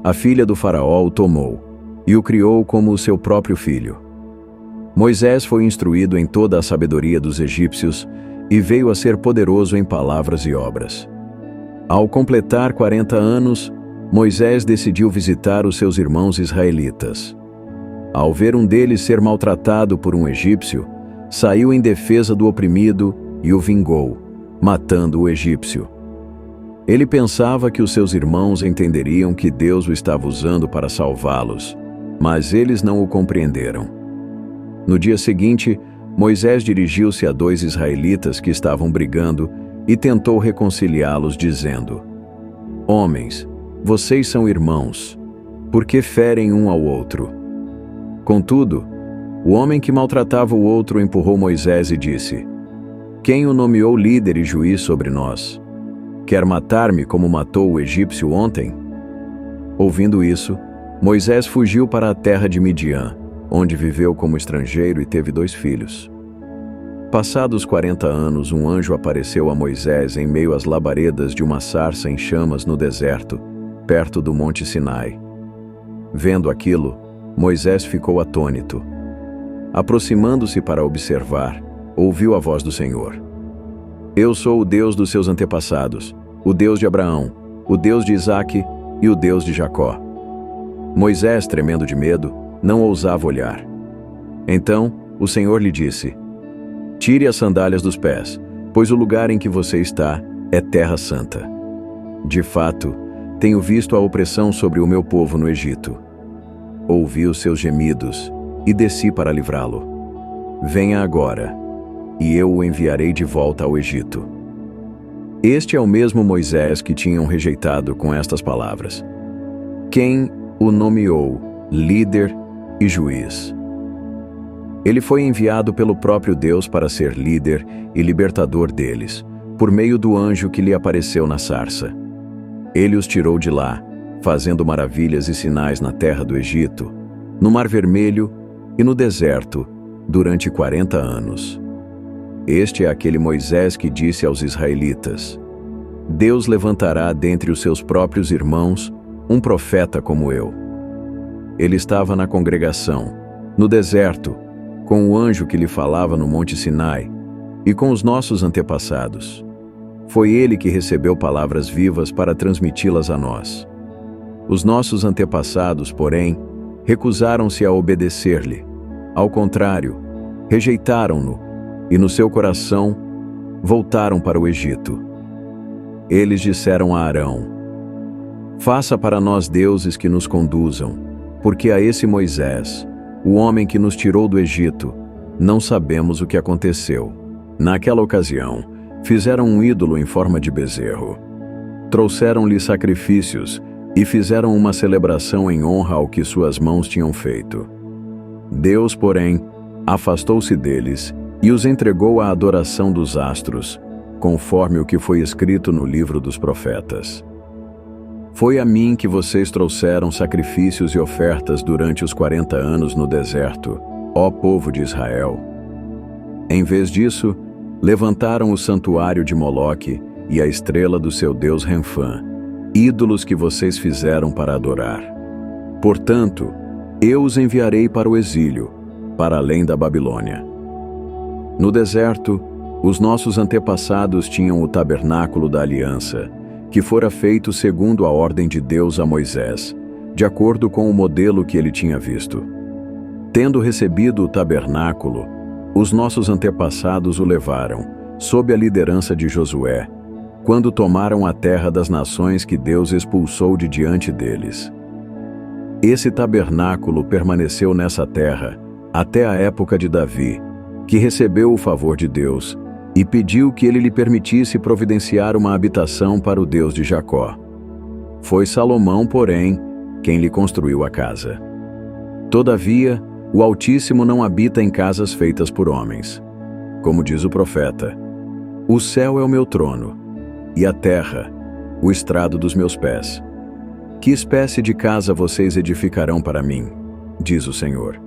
a filha do faraó o tomou e o criou como o seu próprio filho. Moisés foi instruído em toda a sabedoria dos egípcios e veio a ser poderoso em palavras e obras. Ao completar 40 anos, Moisés decidiu visitar os seus irmãos israelitas. Ao ver um deles ser maltratado por um egípcio, saiu em defesa do oprimido e o vingou, matando o egípcio. Ele pensava que os seus irmãos entenderiam que Deus o estava usando para salvá-los, mas eles não o compreenderam. No dia seguinte, Moisés dirigiu-se a 2 israelitas que estavam brigando e tentou reconciliá-los, dizendo: homens, vocês são irmãos, por que ferem um ao outro? Contudo, O homem que maltratava o outro empurrou Moisés e disse: Quem o nomeou líder e juiz sobre nós? Quer matar-me como matou o egípcio ontem? Ouvindo isso, Moisés fugiu para a terra de Midian, onde viveu como estrangeiro e teve 2 filhos. Passados 40 anos, um anjo apareceu a Moisés em meio às labaredas de uma sarça em chamas no deserto, perto do Monte Sinai. Vendo aquilo, Moisés ficou atônito. Aproximando-se para observar, ouviu a voz do Senhor. Eu sou o Deus dos seus antepassados, o Deus de Abraão, o Deus de Isaque e o Deus de Jacó. Moisés, tremendo de medo, não ousava olhar. Então, o Senhor lhe disse: Tire as sandálias dos pés, pois o lugar em que você está é terra santa. De fato, tenho visto a opressão sobre o meu povo no Egito. Ouvi os seus gemidos e desci para livrá-lo. Venha agora, e eu o enviarei de volta ao Egito. Este é o mesmo Moisés que tinham rejeitado com estas palavras. Quem o nomeou líder e juiz? Ele foi enviado pelo próprio Deus para ser líder e libertador deles, por meio do anjo que lhe apareceu na sarça. Ele os tirou de lá, fazendo maravilhas e sinais na terra do Egito, no Mar Vermelho e no deserto, durante 40 anos. Este é aquele Moisés que disse aos israelitas: Deus levantará dentre os seus próprios irmãos um profeta como eu. Ele estava na congregação, no deserto, com o anjo que lhe falava no Monte Sinai, e com os nossos antepassados. Foi ele que recebeu palavras vivas para transmiti-las a nós. Os nossos antepassados, porém, recusaram-se a obedecer-lhe. Ao contrário, rejeitaram-no, e no seu coração voltaram para o Egito. Eles disseram a Arão: Faça para nós deuses que nos conduzam, porque a esse Moisés, o homem que nos tirou do Egito, não sabemos o que aconteceu. Naquela ocasião, fizeram um ídolo em forma de bezerro. Trouxeram-lhe sacrifícios e fizeram uma celebração em honra ao que suas mãos tinham feito. Deus, porém, afastou-se deles e os entregou à adoração dos astros, conforme o que foi escrito no livro dos profetas. Foi a mim que vocês trouxeram sacrifícios e ofertas durante os 40 anos no deserto, ó povo de Israel. Em vez disso, levantaram o santuário de Moloque e a estrela do seu deus Renfã, ídolos que vocês fizeram para adorar. Portanto, eu os enviarei para o exílio, para além da Babilônia. No deserto, os nossos antepassados tinham o tabernáculo da aliança, que fora feito segundo a ordem de Deus a Moisés, de acordo com o modelo que ele tinha visto. Tendo recebido o tabernáculo, os nossos antepassados o levaram, sob a liderança de Josué, quando tomaram a terra das nações que Deus expulsou de diante deles. Esse tabernáculo permaneceu nessa terra até a época de Davi, que recebeu o favor de Deus e pediu que ele lhe permitisse providenciar uma habitação para o Deus de Jacó. Foi Salomão, porém, quem lhe construiu a casa. Todavia, o Altíssimo não habita em casas feitas por homens. Como diz o profeta: O céu é o meu trono, e a terra, o estrado dos meus pés. Que espécie de casa vocês edificarão para mim? Diz o Senhor.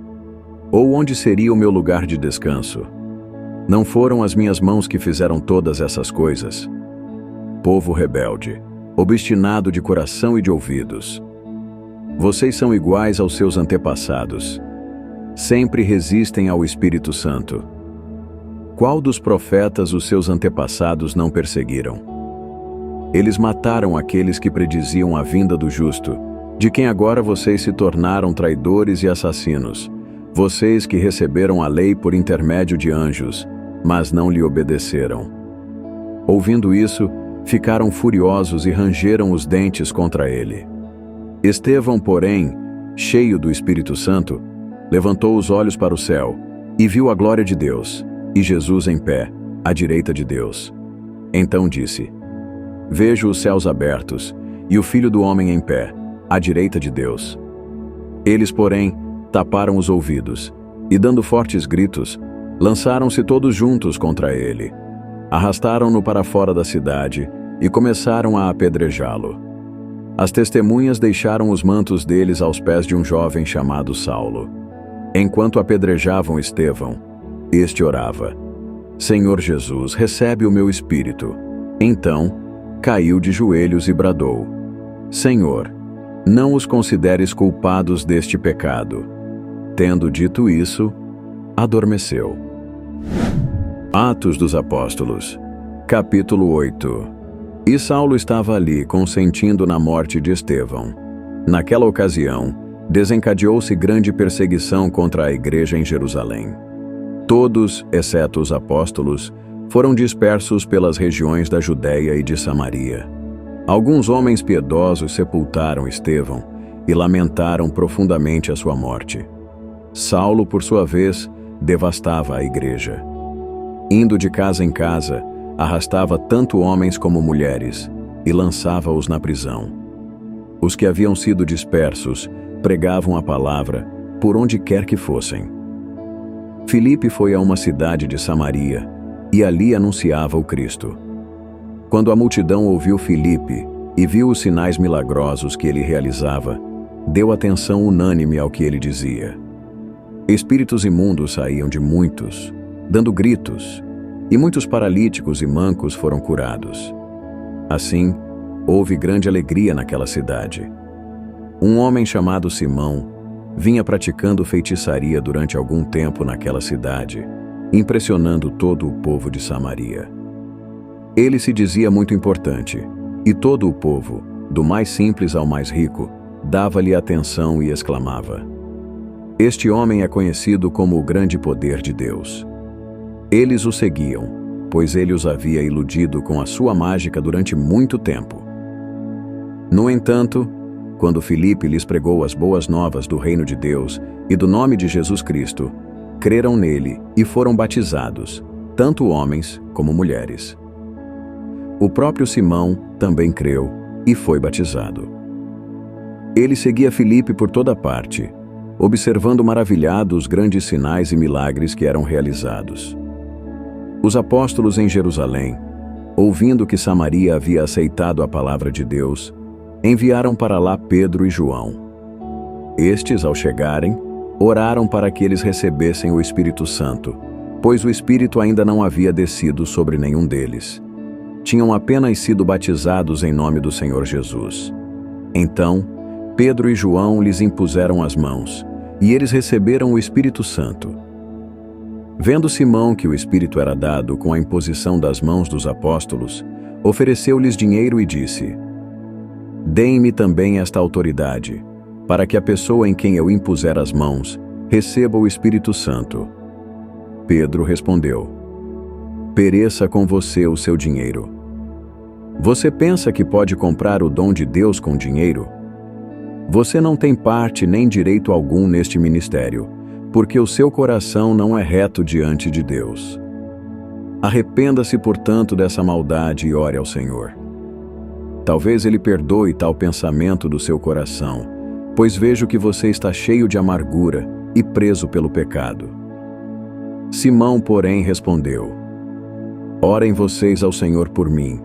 Ou onde seria o meu lugar de descanso? Não foram as minhas mãos que fizeram todas essas coisas? Povo rebelde, obstinado de coração e de ouvidos. Vocês são iguais aos seus antepassados. Sempre resistem ao Espírito Santo. Qual dos profetas os seus antepassados não perseguiram? Eles mataram aqueles que prediziam a vinda do justo, de quem agora vocês se tornaram traidores e assassinos, vocês que receberam a lei por intermédio de anjos, mas não lhe obedeceram. Ouvindo isso, ficaram furiosos e rangeram os dentes contra ele. Estevão, porém, cheio do Espírito Santo, levantou os olhos para o céu e viu a glória de Deus, e Jesus em pé, à direita de Deus. Então disse: Vejo os céus abertos e o Filho do Homem em pé, à direita de Deus. Eles, porém, taparam os ouvidos e, dando fortes gritos, lançaram-se todos juntos contra ele. Arrastaram-no para fora da cidade e começaram a apedrejá-lo. As testemunhas deixaram os mantos deles aos pés de um jovem chamado Saulo. Enquanto apedrejavam Estevão, este orava: Senhor Jesus, recebe o meu espírito. Então, caiu de joelhos e bradou: Senhor, não os consideres culpados deste pecado. Tendo dito isso, adormeceu. Atos dos Apóstolos, capítulo 8. E Saulo estava ali, consentindo na morte de Estevão. Naquela ocasião, desencadeou-se grande perseguição contra a igreja em Jerusalém. Todos, exceto os apóstolos, foram dispersos pelas regiões da Judéia e de Samaria. Alguns homens piedosos sepultaram Estevão e lamentaram profundamente a sua morte. Saulo, por sua vez, devastava a igreja. Indo de casa em casa, arrastava tanto homens como mulheres e lançava-os na prisão. Os que haviam sido dispersos pregavam a palavra por onde quer que fossem. Filipe foi a uma cidade de Samaria e ali anunciava o Cristo. Quando a multidão ouviu Filipe e viu os sinais milagrosos que ele realizava, deu atenção unânime ao que ele dizia. Espíritos imundos saíam de muitos, dando gritos, e muitos paralíticos e mancos foram curados. Assim, houve grande alegria naquela cidade. Um homem chamado Simão vinha praticando feitiçaria durante algum tempo naquela cidade, impressionando todo o povo de Samaria. Ele se dizia muito importante, e todo o povo, do mais simples ao mais rico, dava-lhe atenção e exclamava: Este homem é conhecido como o grande poder de Deus. Eles o seguiam, pois ele os havia iludido com a sua mágica durante muito tempo. No entanto, quando Filipe lhes pregou as boas novas do reino de Deus e do nome de Jesus Cristo, creram nele e foram batizados, tanto homens como mulheres. O próprio Simão também creu e foi batizado. Ele seguia Filipe por toda parte, observando maravilhado os grandes sinais e milagres que eram realizados. Os apóstolos em Jerusalém, ouvindo que Samaria havia aceitado a palavra de Deus, enviaram para lá Pedro e João. Estes, ao chegarem, oraram para que eles recebessem o Espírito Santo, pois o Espírito ainda não havia descido sobre nenhum deles. Tinham apenas sido batizados em nome do Senhor Jesus. Então, Pedro e João lhes impuseram as mãos, e eles receberam o Espírito Santo. Vendo Simão que o Espírito era dado com a imposição das mãos dos apóstolos, ofereceu-lhes dinheiro e disse: Deem-me também esta autoridade, para que a pessoa em quem eu impuser as mãos receba o Espírito Santo. Pedro respondeu: Pereça com você o seu dinheiro. Você pensa que pode comprar o dom de Deus com dinheiro? Você não tem parte nem direito algum neste ministério, porque o seu coração não é reto diante de Deus. Arrependa-se, portanto, dessa maldade e ore ao Senhor. Talvez Ele perdoe tal pensamento do seu coração, pois vejo que você está cheio de amargura e preso pelo pecado. Simão, porém, respondeu: Orem vocês ao Senhor por mim,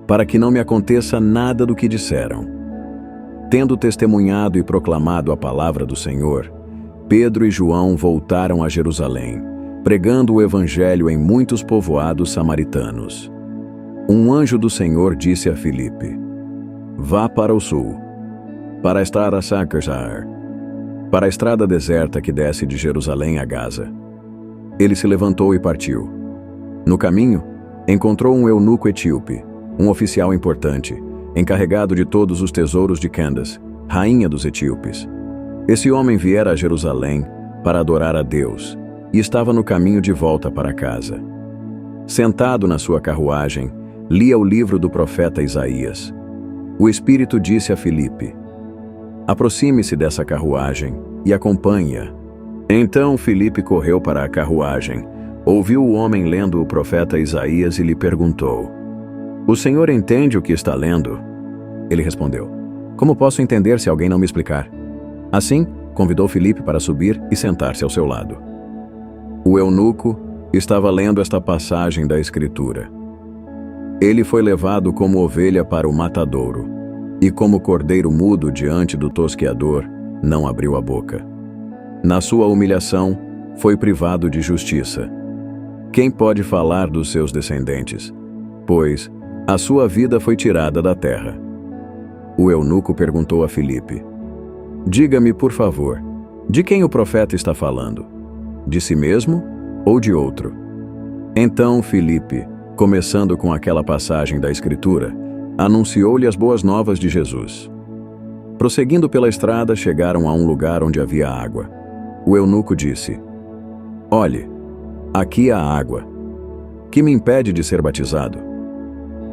para que não me aconteça nada do que disseram. Tendo testemunhado e proclamado a palavra do Senhor, Pedro e João voltaram a Jerusalém, pregando o evangelho em muitos povoados samaritanos. Um anjo do Senhor disse a Filipe: Vá para o sul, para a estrada Sacar, para a estrada deserta que desce de Jerusalém a Gaza. Ele se levantou e partiu. No caminho, encontrou um eunuco etíope, um oficial importante, encarregado de todos os tesouros de Candace, rainha dos etíopes. Esse homem viera a Jerusalém para adorar a Deus e estava no caminho de volta para casa. Sentado na sua carruagem, lia o livro do profeta Isaías. O Espírito disse a Filipe: Aproxime-se dessa carruagem e acompanhe-a. Então Filipe correu para a carruagem, ouviu o homem lendo o profeta Isaías e lhe perguntou: O senhor entende o que está lendo? Ele respondeu: Como posso entender se alguém não me explicar? Assim, convidou Filipe para subir e sentar-se ao seu lado. O eunuco estava lendo esta passagem da Escritura. Ele foi levado como ovelha para o matadouro, e como cordeiro mudo diante do tosqueador, não abriu a boca. Na sua humilhação, foi privado de justiça. Quem pode falar dos seus descendentes? Pois a sua vida foi tirada da terra. O eunuco perguntou a Filipe: Diga-me, por favor, de quem o profeta está falando? De si mesmo ou de outro? Então Filipe, começando com aquela passagem da Escritura, anunciou-lhe as boas novas de Jesus. Prosseguindo pela estrada, chegaram a um lugar onde havia água. O eunuco disse: Olhe, aqui há água. Que me impede de ser batizado?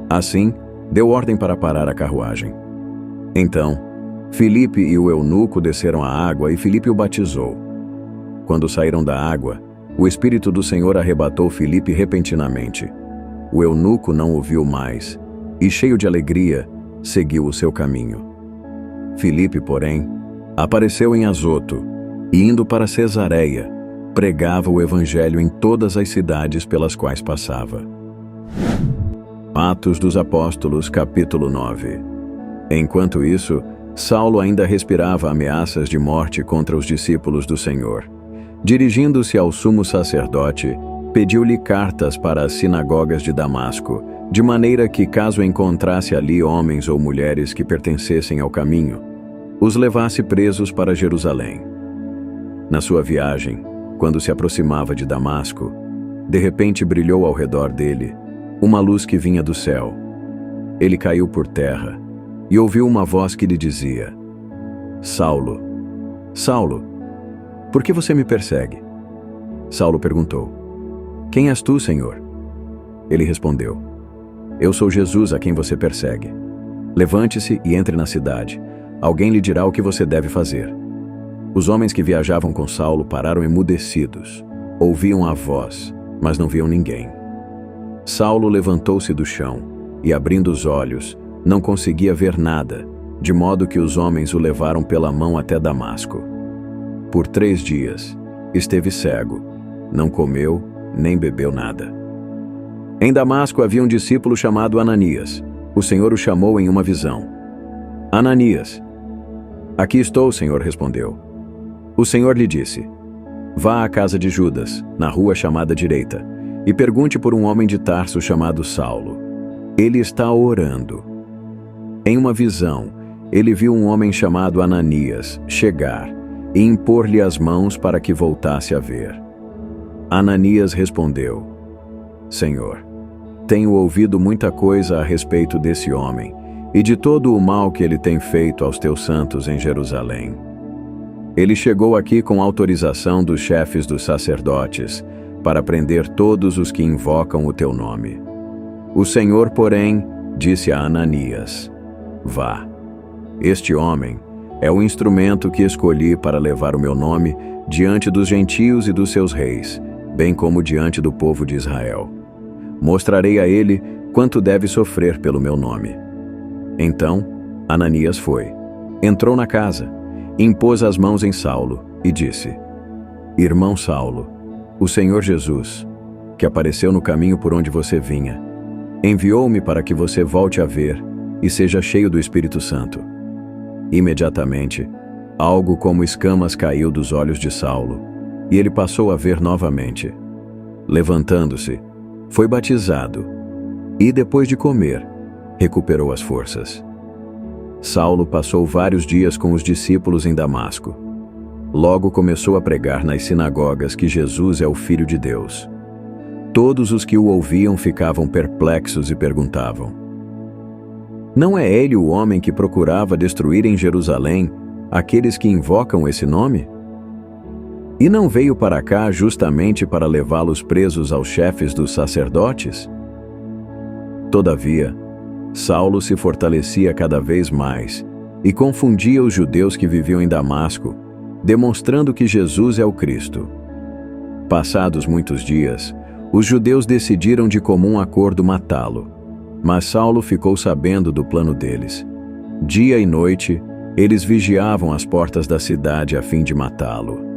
Assim, deu ordem para parar a carruagem. Então, Filipe e o eunuco desceram à água e Filipe o batizou. Quando saíram da água, o Espírito do Senhor arrebatou Filipe repentinamente. O eunuco não o viu mais, e cheio de alegria, seguiu o seu caminho. Filipe, porém, apareceu em Azoto, e indo para Cesareia, pregava o evangelho em todas as cidades pelas quais passava. Atos dos Apóstolos, capítulo 9. Enquanto isso, Saulo ainda respirava ameaças de morte contra os discípulos do Senhor. Dirigindo-se ao sumo sacerdote, pediu-lhe cartas para as sinagogas de Damasco, de maneira que, caso encontrasse ali homens ou mulheres que pertencessem ao caminho, os levasse presos para Jerusalém. Na sua viagem, quando se aproximava de Damasco, de repente brilhou ao redor dele uma luz que vinha do céu. Ele caiu por terra e ouviu uma voz que lhe dizia: Saulo, Saulo, por que você me persegue? Saulo perguntou: Quem és tu, Senhor? Ele respondeu: Eu sou Jesus a quem você persegue. Levante-se e entre na cidade. Alguém lhe dirá o que você deve fazer. Os homens que viajavam com Saulo pararam emudecidos. Ouviam a voz, mas não viam ninguém. Saulo levantou-se do chão e, abrindo os olhos, não conseguia ver nada, de modo que os homens o levaram pela mão até Damasco. Por 3 dias, esteve cego, não comeu nem bebeu nada. Em Damasco havia um discípulo chamado Ananias. O Senhor o chamou em uma visão. Ananias. Aqui estou, Senhor, respondeu. O Senhor lhe disse: Vá à casa de Judas, na rua chamada Direita, e pergunte por um homem de Tarso chamado Saulo. Ele está orando. Em uma visão, ele viu um homem chamado Ananias chegar e impor-lhe as mãos para que voltasse a ver. Ananias respondeu: Senhor, tenho ouvido muita coisa a respeito desse homem e de todo o mal que ele tem feito aos teus santos em Jerusalém. Ele chegou aqui com autorização dos chefes dos sacerdotes para prender todos os que invocam o teu nome. O Senhor, porém, disse a Ananias: Vá. Este homem é o instrumento que escolhi para levar o meu nome diante dos gentios e dos seus reis, bem como diante do povo de Israel. Mostrarei a ele quanto deve sofrer pelo meu nome. Então, Ananias foi, entrou na casa, impôs as mãos em Saulo e disse: Irmão Saulo, o Senhor Jesus, que apareceu no caminho por onde você vinha, enviou-me para que você volte a ver e seja cheio do Espírito Santo. Imediatamente, algo como escamas caiu dos olhos de Saulo, e ele passou a ver novamente. Levantando-se, foi batizado, e depois de comer, recuperou as forças. Saulo passou vários dias com os discípulos em Damasco. Logo começou a pregar nas sinagogas que Jesus é o Filho de Deus. Todos os que o ouviam ficavam perplexos e perguntavam: Não é ele o homem que procurava destruir em Jerusalém aqueles que invocam esse nome? E não veio para cá justamente para levá-los presos aos chefes dos sacerdotes? Todavia, Saulo se fortalecia cada vez mais e confundia os judeus que viviam em Damasco, demonstrando que Jesus é o Cristo. Passados muitos dias, os judeus decidiram de comum acordo matá-lo, mas Saulo ficou sabendo do plano deles. Dia e noite, eles vigiavam as portas da cidade a fim de matá-lo.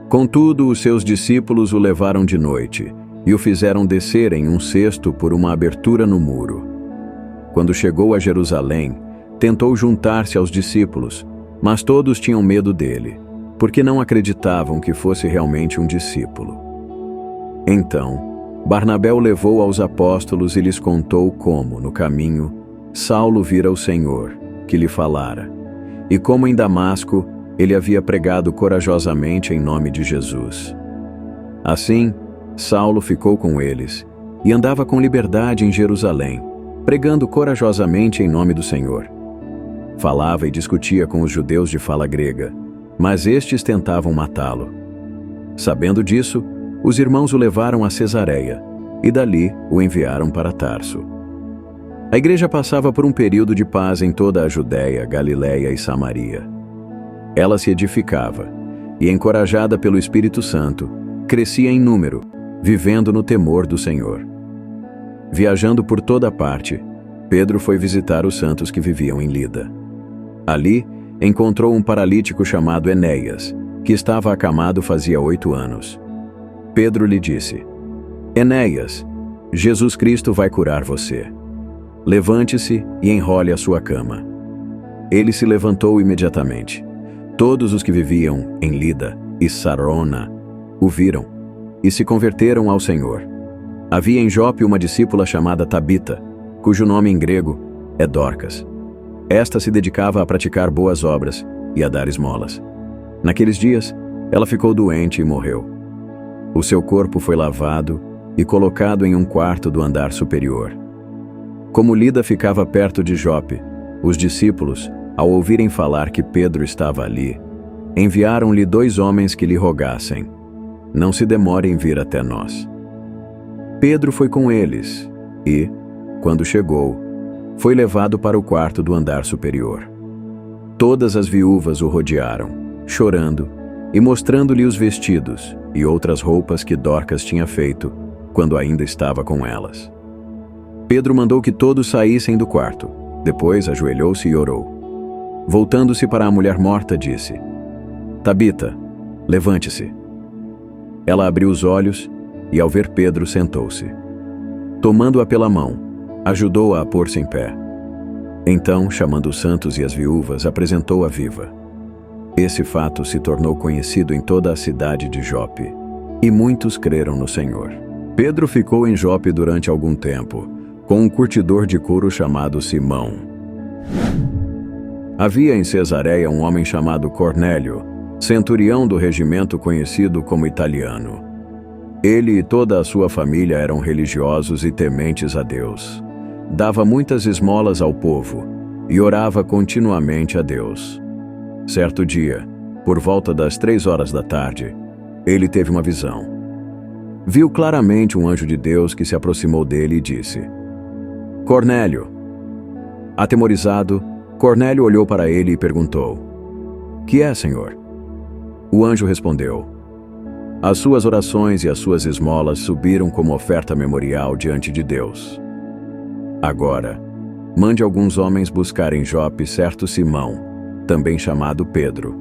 Contudo, os seus discípulos o levaram de noite e o fizeram descer em um cesto por uma abertura no muro. Quando chegou a Jerusalém, tentou juntar-se aos discípulos, mas todos tinham medo dele, porque não acreditavam que fosse realmente um discípulo. Então, Barnabé o levou aos apóstolos e lhes contou como, no caminho, Saulo vira o Senhor, que lhe falara, e como em Damasco ele havia pregado corajosamente em nome de Jesus. Assim, Saulo ficou com eles e andava com liberdade em Jerusalém, pregando corajosamente em nome do Senhor. Falava e discutia com os judeus de fala grega, mas estes tentavam matá-lo. Sabendo disso, os irmãos o levaram a Cesareia e dali o enviaram para Tarso. A igreja passava por um período de paz em toda a Judéia, Galiléia e Samaria. Ela se edificava e, encorajada pelo Espírito Santo, crescia em número, vivendo no temor do Senhor. Viajando por toda parte, Pedro foi visitar os santos que viviam em Lida. Ali, encontrou um paralítico chamado Enéas, que estava acamado fazia 8 anos. Pedro lhe disse: Enéas, Jesus Cristo vai curar você. Levante-se e enrole a sua cama. Ele se levantou imediatamente. Todos os que viviam em Lida e Sarona o viram e se converteram ao Senhor. Havia em Jope uma discípula chamada Tabita, cujo nome em grego é Dorcas. Esta se dedicava a praticar boas obras e a dar esmolas. Naqueles dias, ela ficou doente e morreu. O seu corpo foi lavado e colocado em um quarto do andar superior. Como Lida ficava perto de Jope, os discípulos, ao ouvirem falar que Pedro estava ali, enviaram-lhe 2 homens que lhe rogassem: não se demore em vir até nós. Pedro foi com eles e, quando chegou, foi levado para o quarto do andar superior. Todas as viúvas o rodearam, chorando e mostrando-lhe os vestidos e outras roupas que Dorcas tinha feito quando ainda estava com elas. Pedro mandou que todos saíssem do quarto. Depois ajoelhou-se e orou. Voltando-se para a mulher morta, disse: Tabita, levante-se. Ela abriu os olhos e, ao ver Pedro, sentou-se. Tomando-a pela mão, ajudou-a a pôr-se em pé. Então, chamando os santos e as viúvas, apresentou-a viva. Esse fato se tornou conhecido em toda a cidade de Jope, e muitos creram no Senhor. Pedro ficou em Jope durante algum tempo, com um curtidor de couro chamado Simão. Havia em Cesareia um homem chamado Cornélio, centurião do regimento conhecido como Italiano. Ele e toda a sua família eram religiosos e tementes a Deus. Dava muitas esmolas ao povo e orava continuamente a Deus. Certo dia, por volta das 3 da tarde, ele teve uma visão. Viu claramente um anjo de Deus que se aproximou dele e disse: Cornélio. Atemorizado, Cornélio olhou para ele e perguntou: Que é, Senhor? O anjo respondeu: As suas orações e as suas esmolas subiram como oferta memorial diante de Deus. Agora, mande alguns homens buscar em Jope certo Simão, também chamado Pedro.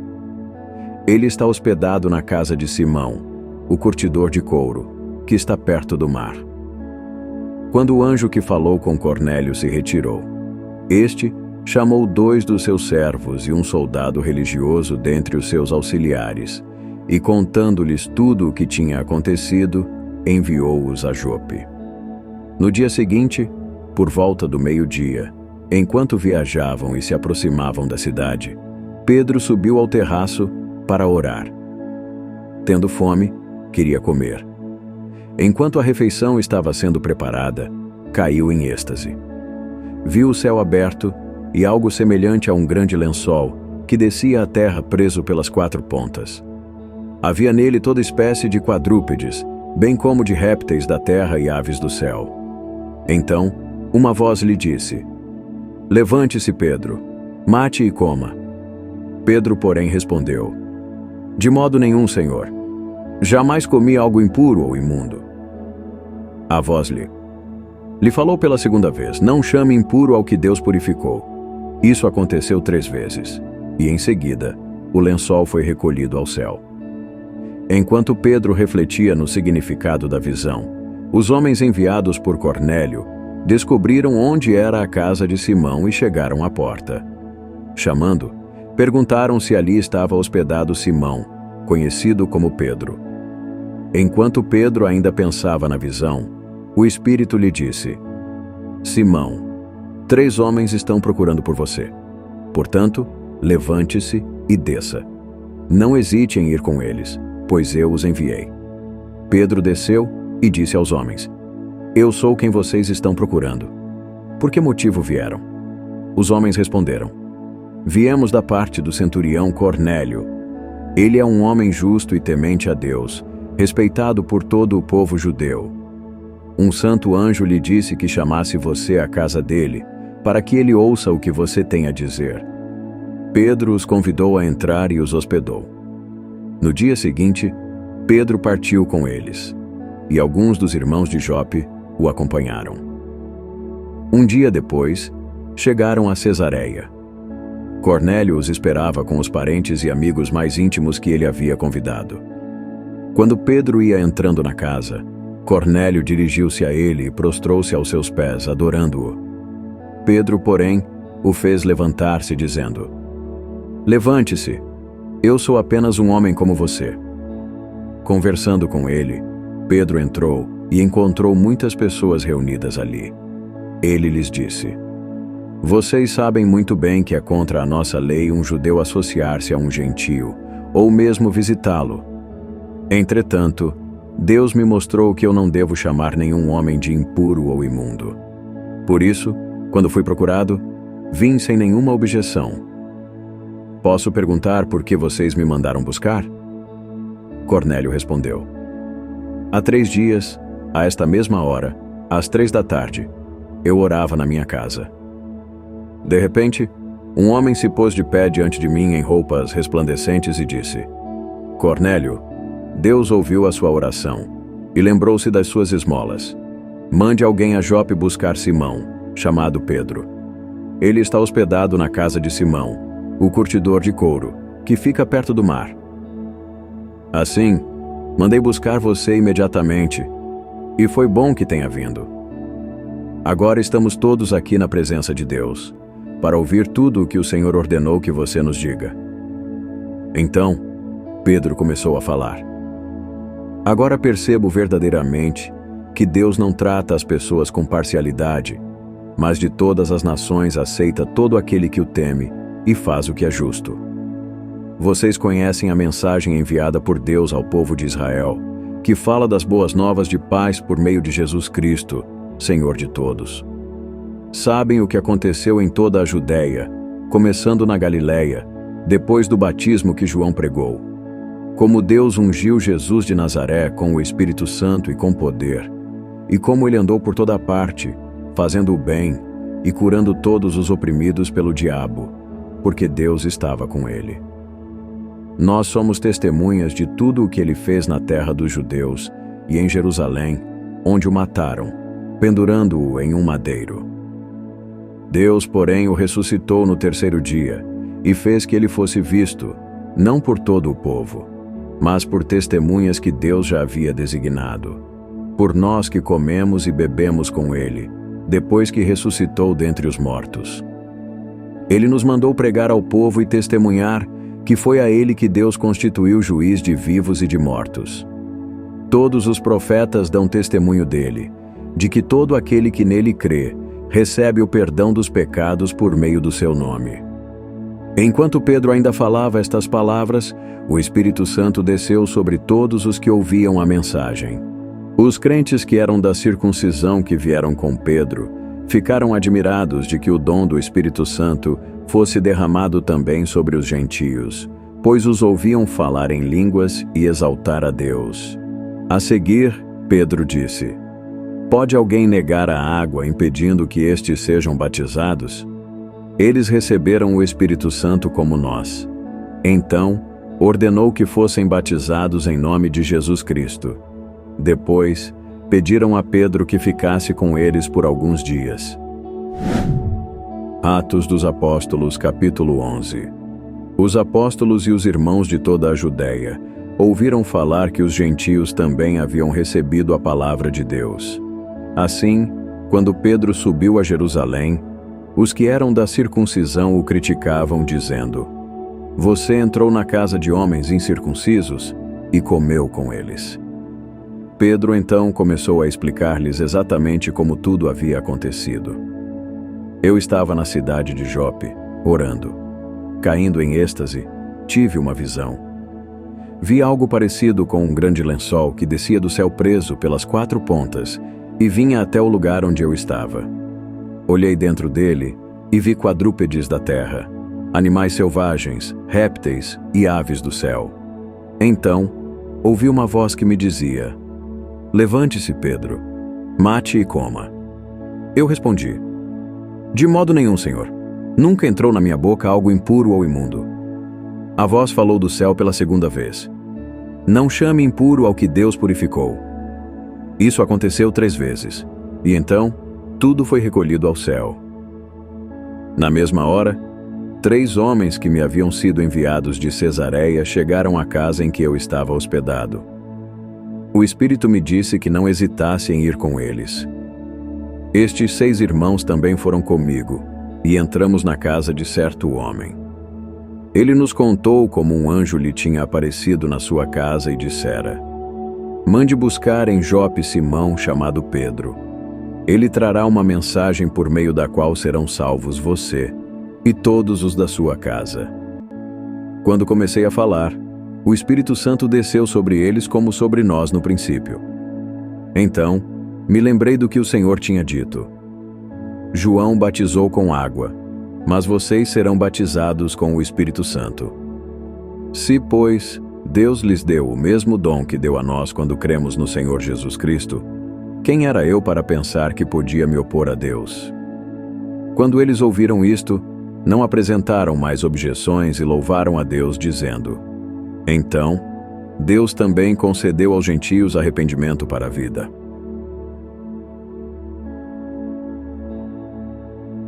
Ele está hospedado na casa de Simão, o curtidor de couro, que está perto do mar. Quando o anjo que falou com Cornélio se retirou, este chamou 2 dos seus servos e um soldado religioso dentre os seus auxiliares, e contando-lhes tudo o que tinha acontecido, enviou-os a Jope. No dia seguinte, por volta do meio-dia, enquanto viajavam e se aproximavam da cidade, Pedro subiu ao terraço para orar. Tendo fome, queria comer. Enquanto a refeição estava sendo preparada, caiu em êxtase. Viu o céu aberto e algo semelhante a um grande lençol que descia à terra preso pelas 4 pontas. Havia nele toda espécie de quadrúpedes, bem como de répteis da terra e aves do céu. Então, uma voz lhe disse: Levante-se, Pedro, mate e coma. Pedro, porém, respondeu: De modo nenhum, Senhor. Jamais comi algo impuro ou imundo. A voz lhe falou pela 2ª vez: Não chame impuro ao que Deus purificou. Isso aconteceu 3 vezes, e em seguida, o lençol foi recolhido ao céu. Enquanto Pedro refletia no significado da visão, os homens enviados por Cornélio descobriram onde era a casa de Simão e chegaram à porta. Chamando, perguntaram se ali estava hospedado Simão, conhecido como Pedro. Enquanto Pedro ainda pensava na visão, o Espírito lhe disse: Simão, 3 homens estão procurando por você. Portanto, levante-se e desça. Não hesite em ir com eles, pois eu os enviei. Pedro desceu e disse aos homens: Eu sou quem vocês estão procurando. Por que motivo vieram? Os homens responderam: Viemos da parte do centurião Cornélio. Ele é um homem justo e temente a Deus, respeitado por todo o povo judeu. Um santo anjo lhe disse que chamasse você à casa dele, para que ele ouça o que você tem a dizer. Pedro os convidou a entrar e os hospedou. No dia seguinte, Pedro partiu com eles, e alguns dos irmãos de Jope o acompanharam. Um dia depois, chegaram a Cesareia. Cornélio os esperava com os parentes e amigos mais íntimos que ele havia convidado. Quando Pedro ia entrando na casa, Cornélio dirigiu-se a ele e prostrou-se aos seus pés, adorando-o. Pedro, porém, o fez levantar-se, dizendo: Levante-se, eu sou apenas um homem como você. Conversando com ele, Pedro entrou e encontrou muitas pessoas reunidas ali. Ele lhes disse: Vocês sabem muito bem que é contra a nossa lei um judeu associar-se a um gentio, ou mesmo visitá-lo. Entretanto, Deus me mostrou que eu não devo chamar nenhum homem de impuro ou imundo. Por isso, quando fui procurado, vim sem nenhuma objeção. Posso perguntar por que vocês me mandaram buscar? Cornélio respondeu: Há 3 dias, a esta mesma hora, às 3 da tarde, eu orava na minha casa. De repente, um homem se pôs de pé diante de mim em roupas resplandecentes e disse: Cornélio, Deus ouviu a sua oração e lembrou-se das suas esmolas. Mande alguém a Jope buscar Simão, chamado Pedro. Ele está hospedado na casa de Simão, o curtidor de couro, que fica perto do mar. Assim, mandei buscar você imediatamente, e foi bom que tenha vindo. Agora estamos todos aqui na presença de Deus, para ouvir tudo o que o Senhor ordenou que você nos diga. Então, Pedro começou a falar: Agora percebo verdadeiramente que Deus não trata as pessoas com parcialidade, mas de todas as nações aceita todo aquele que o teme e faz o que é justo. Vocês conhecem a mensagem enviada por Deus ao povo de Israel, que fala das boas novas de paz por meio de Jesus Cristo, Senhor de todos. Sabem o que aconteceu em toda a Judéia, começando na Galileia, depois do batismo que João pregou. Como Deus ungiu Jesus de Nazaré com o Espírito Santo e com poder, e como ele andou por toda parte, fazendo o bem e curando todos os oprimidos pelo diabo, porque Deus estava com ele. Nós somos testemunhas de tudo o que ele fez na terra dos judeus e em Jerusalém, onde o mataram, pendurando-o em um madeiro. Deus, porém, o ressuscitou no 3º dia e fez que ele fosse visto, não por todo o povo, mas por testemunhas que Deus já havia designado, por nós que comemos e bebemos com ele, depois que ressuscitou dentre os mortos. Ele nos mandou pregar ao povo e testemunhar que foi a ele que Deus constituiu juiz de vivos e de mortos. Todos os profetas dão testemunho dele, de que todo aquele que nele crê recebe o perdão dos pecados por meio do seu nome. Enquanto Pedro ainda falava estas palavras, o Espírito Santo desceu sobre todos os que ouviam a mensagem. Os crentes que eram da circuncisão que vieram com Pedro ficaram admirados de que o dom do Espírito Santo fosse derramado também sobre os gentios, pois os ouviam falar em línguas e exaltar a Deus. A seguir, Pedro disse: Pode alguém negar a água impedindo que estes sejam batizados? Eles receberam o Espírito Santo como nós. Então, ordenou que fossem batizados em nome de Jesus Cristo. Depois, pediram a Pedro que ficasse com eles por alguns dias. Atos dos Apóstolos, capítulo 11. Os apóstolos e os irmãos de toda a Judéia, ouviram falar que os gentios também haviam recebido a palavra de Deus. Assim, quando Pedro subiu a Jerusalém, os que eram da circuncisão o criticavam, dizendo: Você entrou na casa de homens incircuncisos e comeu com eles. Pedro então começou a explicar-lhes exatamente como tudo havia acontecido. Eu estava na cidade de Jope, orando. Caindo em êxtase, tive uma visão. Vi algo parecido com um grande lençol que descia do céu preso pelas 4 pontas e vinha até o lugar onde eu estava. Olhei dentro dele e vi quadrúpedes da terra, animais selvagens, répteis e aves do céu. Então, ouvi uma voz que me dizia: Levante-se, Pedro, mate e coma. Eu respondi: De modo nenhum, Senhor. Nunca entrou na minha boca algo impuro ou imundo. A voz falou do céu pela segunda vez: Não chame impuro ao que Deus purificou. Isso aconteceu 3 vezes, e então tudo foi recolhido ao céu. Na mesma hora, 3 homens que me haviam sido enviados de Cesareia chegaram à casa em que eu estava hospedado. O Espírito me disse que não hesitasse em ir com eles. Estes 6 irmãos também foram comigo, e entramos na casa de certo homem. Ele nos contou como um anjo lhe tinha aparecido na sua casa e dissera: Mande buscar em Jope Simão, chamado Pedro. Ele trará uma mensagem por meio da qual serão salvos você e todos os da sua casa. Quando comecei a falar, o Espírito Santo desceu sobre eles como sobre nós no princípio. Então, me lembrei do que o Senhor tinha dito: João batizou com água, mas vocês serão batizados com o Espírito Santo. Se, pois, Deus lhes deu o mesmo dom que deu a nós quando cremos no Senhor Jesus Cristo, quem era eu para pensar que podia me opor a Deus? Quando eles ouviram isto, não apresentaram mais objeções e louvaram a Deus, dizendo: Então, Deus também concedeu aos gentios arrependimento para a vida.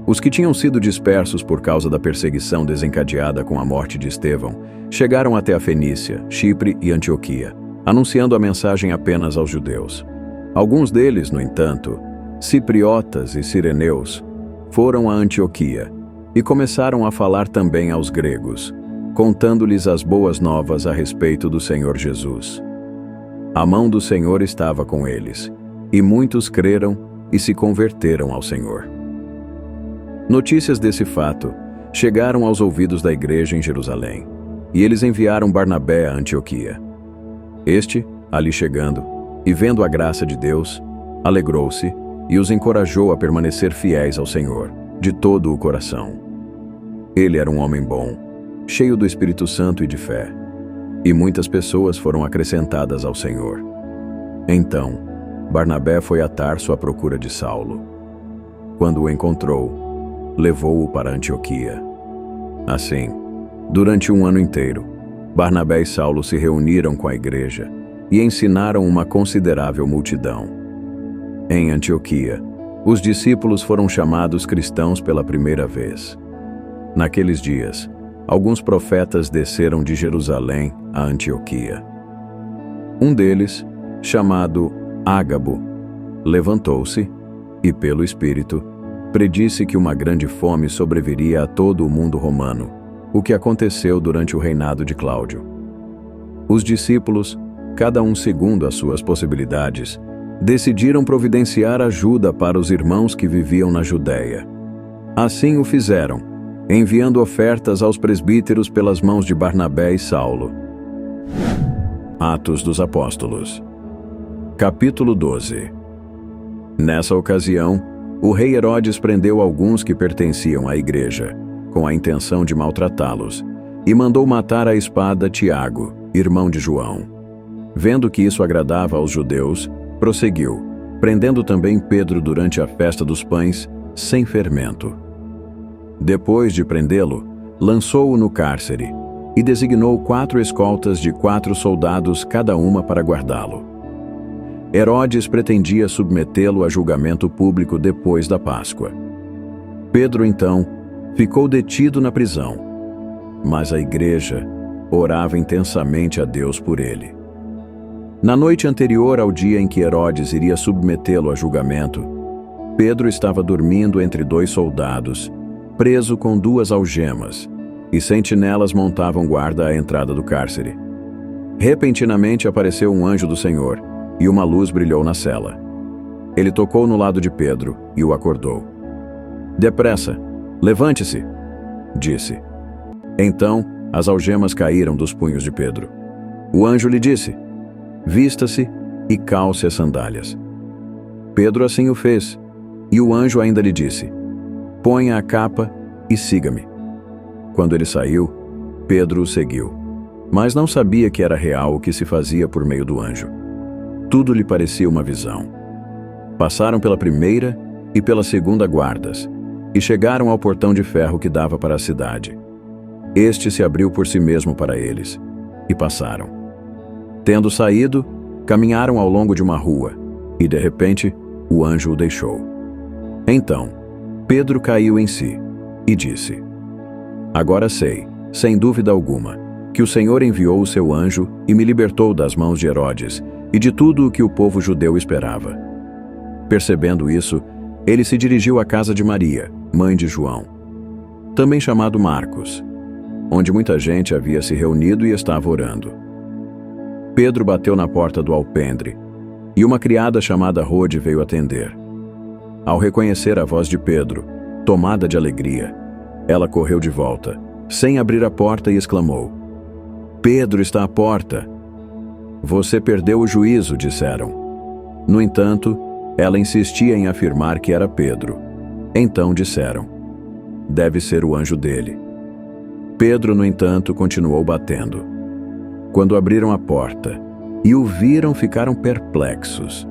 Os que tinham sido dispersos por causa da perseguição desencadeada com a morte de Estevão chegaram até a Fenícia, Chipre e Antioquia, anunciando a mensagem apenas aos judeus. Alguns deles, no entanto, cipriotas e cireneus, foram a Antioquia e começaram a falar também aos gregos, contando-lhes as boas novas a respeito do Senhor Jesus. A mão do Senhor estava com eles, e muitos creram e se converteram ao Senhor. Notícias desse fato chegaram aos ouvidos da igreja em Jerusalém, e eles enviaram Barnabé a Antioquia. Este, ali chegando, e vendo a graça de Deus, alegrou-se e os encorajou a permanecer fiéis ao Senhor, de todo o coração. Ele era um homem bom, cheio do Espírito Santo e de fé, e muitas pessoas foram acrescentadas ao Senhor. Então, Barnabé foi a Tarso à procura de Saulo. Quando o encontrou, levou-o para Antioquia. Assim, durante 1 ano inteiro, Barnabé e Saulo se reuniram com a igreja e ensinaram uma considerável multidão. Em Antioquia, os discípulos foram chamados cristãos pela primeira vez. Naqueles dias, alguns profetas desceram de Jerusalém a Antioquia. Um deles, chamado Ágabo, levantou-se e, pelo Espírito, predisse que uma grande fome sobreviria a todo o mundo romano, o que aconteceu durante o reinado de Cláudio. Os discípulos, cada um segundo as suas possibilidades, decidiram providenciar ajuda para os irmãos que viviam na Judéia. Assim o fizeram, enviando ofertas aos presbíteros pelas mãos de Barnabé e Saulo. Atos dos Apóstolos. Capítulo 12. Nessa ocasião, o rei Herodes prendeu alguns que pertenciam à igreja, com a intenção de maltratá-los, e mandou matar à espada Tiago, irmão de João. Vendo que isso agradava aos judeus, prosseguiu, prendendo também Pedro durante a festa dos pães, sem fermento. Depois de prendê-lo, lançou-o no cárcere, e designou 4 escoltas de 4 soldados cada uma para guardá-lo. Herodes pretendia submetê-lo a julgamento público depois da Páscoa. Pedro, então, ficou detido na prisão, mas a igreja orava intensamente a Deus por ele. Na noite anterior ao dia em que Herodes iria submetê-lo a julgamento, Pedro estava dormindo entre 2 soldados, preso com 2 algemas, e sentinelas montavam guarda à entrada do cárcere. Repentinamente apareceu um anjo do Senhor, e uma luz brilhou na cela. Ele tocou no lado de Pedro e o acordou. "Depressa, levante-se", disse. Então, as algemas caíram dos punhos de Pedro. O anjo lhe disse: "Vista-se e calce as sandálias." Pedro assim o fez, e o anjo ainda lhe disse: "Ponha a capa e siga-me." Quando ele saiu, Pedro o seguiu, mas não sabia que era real o que se fazia por meio do anjo. Tudo lhe parecia uma visão. Passaram pela primeira e pela segunda guardas, e chegaram ao portão de ferro que dava para a cidade. Este se abriu por si mesmo para eles, e passaram. Tendo saído, caminharam ao longo de uma rua, e de repente o anjo o deixou. Então, Pedro caiu em si, e disse: "Agora sei, sem dúvida alguma, que o Senhor enviou o seu anjo e me libertou das mãos de Herodes e de tudo o que o povo judeu esperava." Percebendo isso, ele se dirigiu à casa de Maria, mãe de João, também chamado Marcos, onde muita gente havia se reunido e estava orando. Pedro bateu na porta do alpendre, e uma criada chamada Rode veio atender. Ao reconhecer a voz de Pedro, tomada de alegria, ela correu de volta, sem abrir a porta, e exclamou: "Pedro está à porta." "Você perdeu o juízo", disseram. No entanto, ela insistia em afirmar que era Pedro. Então disseram: "Deve ser o anjo dele." Pedro, no entanto, continuou batendo. Quando abriram a porta e o viram, ficaram perplexos.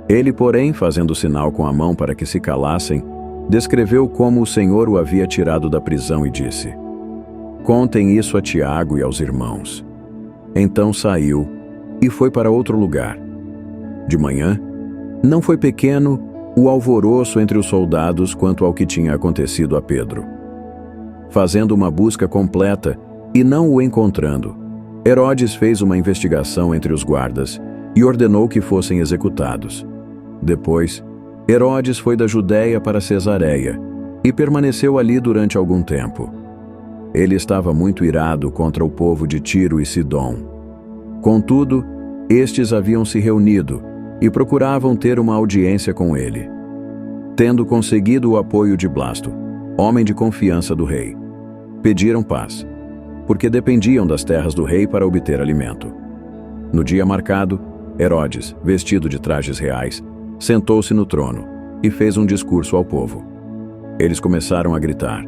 Ele, porém, fazendo sinal com a mão para que se calassem, descreveu como o Senhor o havia tirado da prisão e disse: "Contem isso a Tiago e aos irmãos." Então saiu e foi para outro lugar. De manhã, não foi pequeno o alvoroço entre os soldados quanto ao que tinha acontecido a Pedro. Fazendo uma busca completa e não o encontrando, Herodes fez uma investigação entre os guardas e ordenou que fossem executados. Depois, Herodes foi da Judéia para Cesareia e permaneceu ali durante algum tempo. Ele estava muito irado contra o povo de Tiro e Sidom. Contudo, estes haviam se reunido e procuravam ter uma audiência com ele. Tendo conseguido o apoio de Blasto, homem de confiança do rei, pediram paz, porque dependiam das terras do rei para obter alimento. No dia marcado, Herodes, vestido de trajes reais, sentou-se no trono e fez um discurso ao povo. Eles começaram a gritar: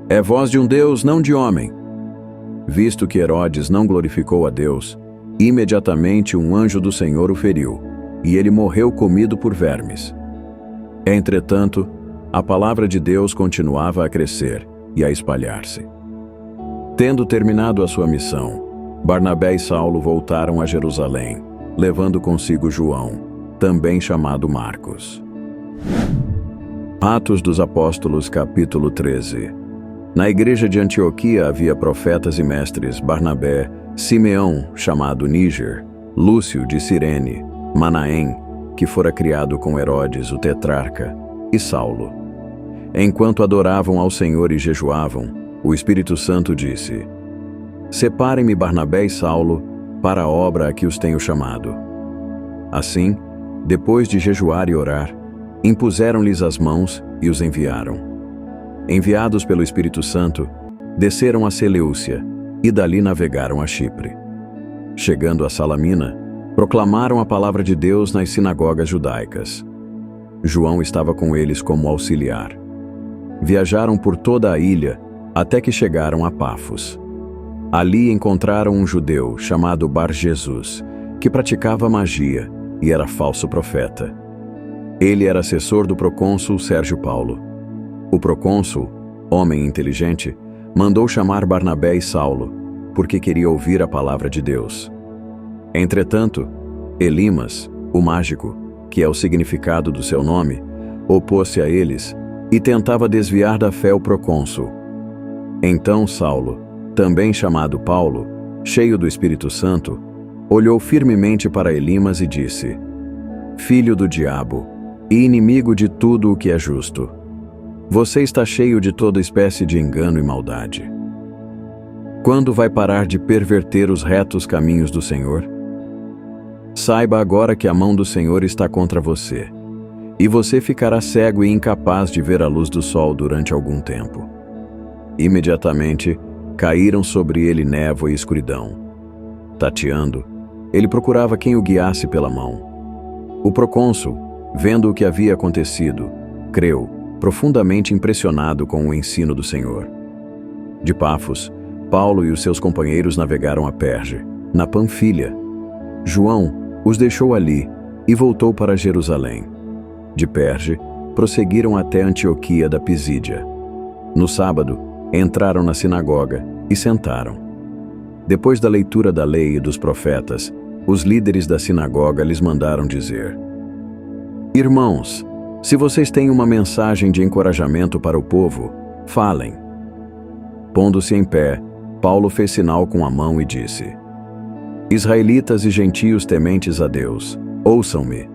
"É voz de um Deus, não de homem." Visto que Herodes não glorificou a Deus, imediatamente um anjo do Senhor o feriu, e ele morreu comido por vermes. Entretanto, a palavra de Deus continuava a crescer e a espalhar-se. Tendo terminado a sua missão, Barnabé e Saulo voltaram a Jerusalém, levando consigo João, também chamado Marcos. Atos dos Apóstolos, capítulo 13. Na igreja de Antioquia havia profetas e mestres: Barnabé, Simeão, chamado Níger, Lúcio de Cirene, Manaém, que fora criado com Herodes, o tetrarca, e Saulo. Enquanto adoravam ao Senhor e jejuavam, o Espírito Santo disse: "Separem-me Barnabé e Saulo para a obra a que os tenho chamado." Assim, depois de jejuar e orar, impuseram-lhes as mãos e os enviaram. Enviados pelo Espírito Santo, desceram a Seleucia e dali navegaram a Chipre. Chegando a Salamina, proclamaram a palavra de Deus nas sinagogas judaicas. João estava com eles como auxiliar. Viajaram por toda a ilha até que chegaram a Pafos. Ali encontraram um judeu chamado Bar-Jesus, que praticava magia e era falso profeta. Ele era assessor do procônsul Sérgio Paulo. O procônsul, homem inteligente, mandou chamar Barnabé e Saulo, porque queria ouvir a palavra de Deus. Entretanto, Elimas, o mágico, que é o significado do seu nome, opôs-se a eles e tentava desviar da fé o procônsul. Então Saulo, também chamado Paulo, cheio do Espírito Santo, olhou firmemente para Elimas e disse: Filho do diabo, e inimigo de tudo o que é justo, você está cheio de toda espécie de engano e maldade. Quando vai parar de perverter os retos caminhos do Senhor? Saiba agora que a mão do Senhor está contra você, e você ficará cego e incapaz de ver a luz do sol durante algum tempo. Imediatamente, caíram sobre ele névoa e escuridão. Tateando, ele procurava quem o guiasse pela mão. O procônsul, vendo o que havia acontecido, creu, profundamente impressionado com o ensino do Senhor. De Pafos, Paulo e os seus companheiros navegaram a Perge, na Panfilha. João os deixou ali e voltou para Jerusalém. De Perge, prosseguiram até Antioquia da Pisídia. No sábado, entraram na sinagoga e sentaram. Depois da leitura da lei e dos profetas, os líderes da sinagoga lhes mandaram dizer: Irmãos, se vocês têm uma mensagem de encorajamento para o povo, falem. Pondo-se em pé, Paulo fez sinal com a mão e disse: Israelitas e gentios tementes a Deus, ouçam-me.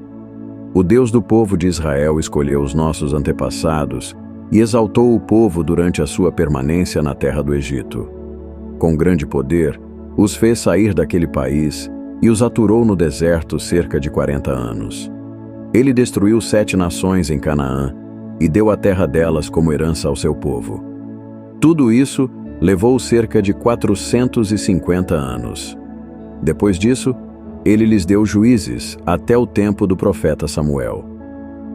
O Deus do povo de Israel escolheu os nossos antepassados e exaltou o povo durante a sua permanência na terra do Egito. Com grande poder, os fez sair daquele país e os aturou no deserto cerca de 40 anos. Ele destruiu 7 nações em Canaã e deu a terra delas como herança ao seu povo. Tudo isso levou cerca de 450 anos. Depois disso, ele lhes deu juízes até o tempo do profeta Samuel.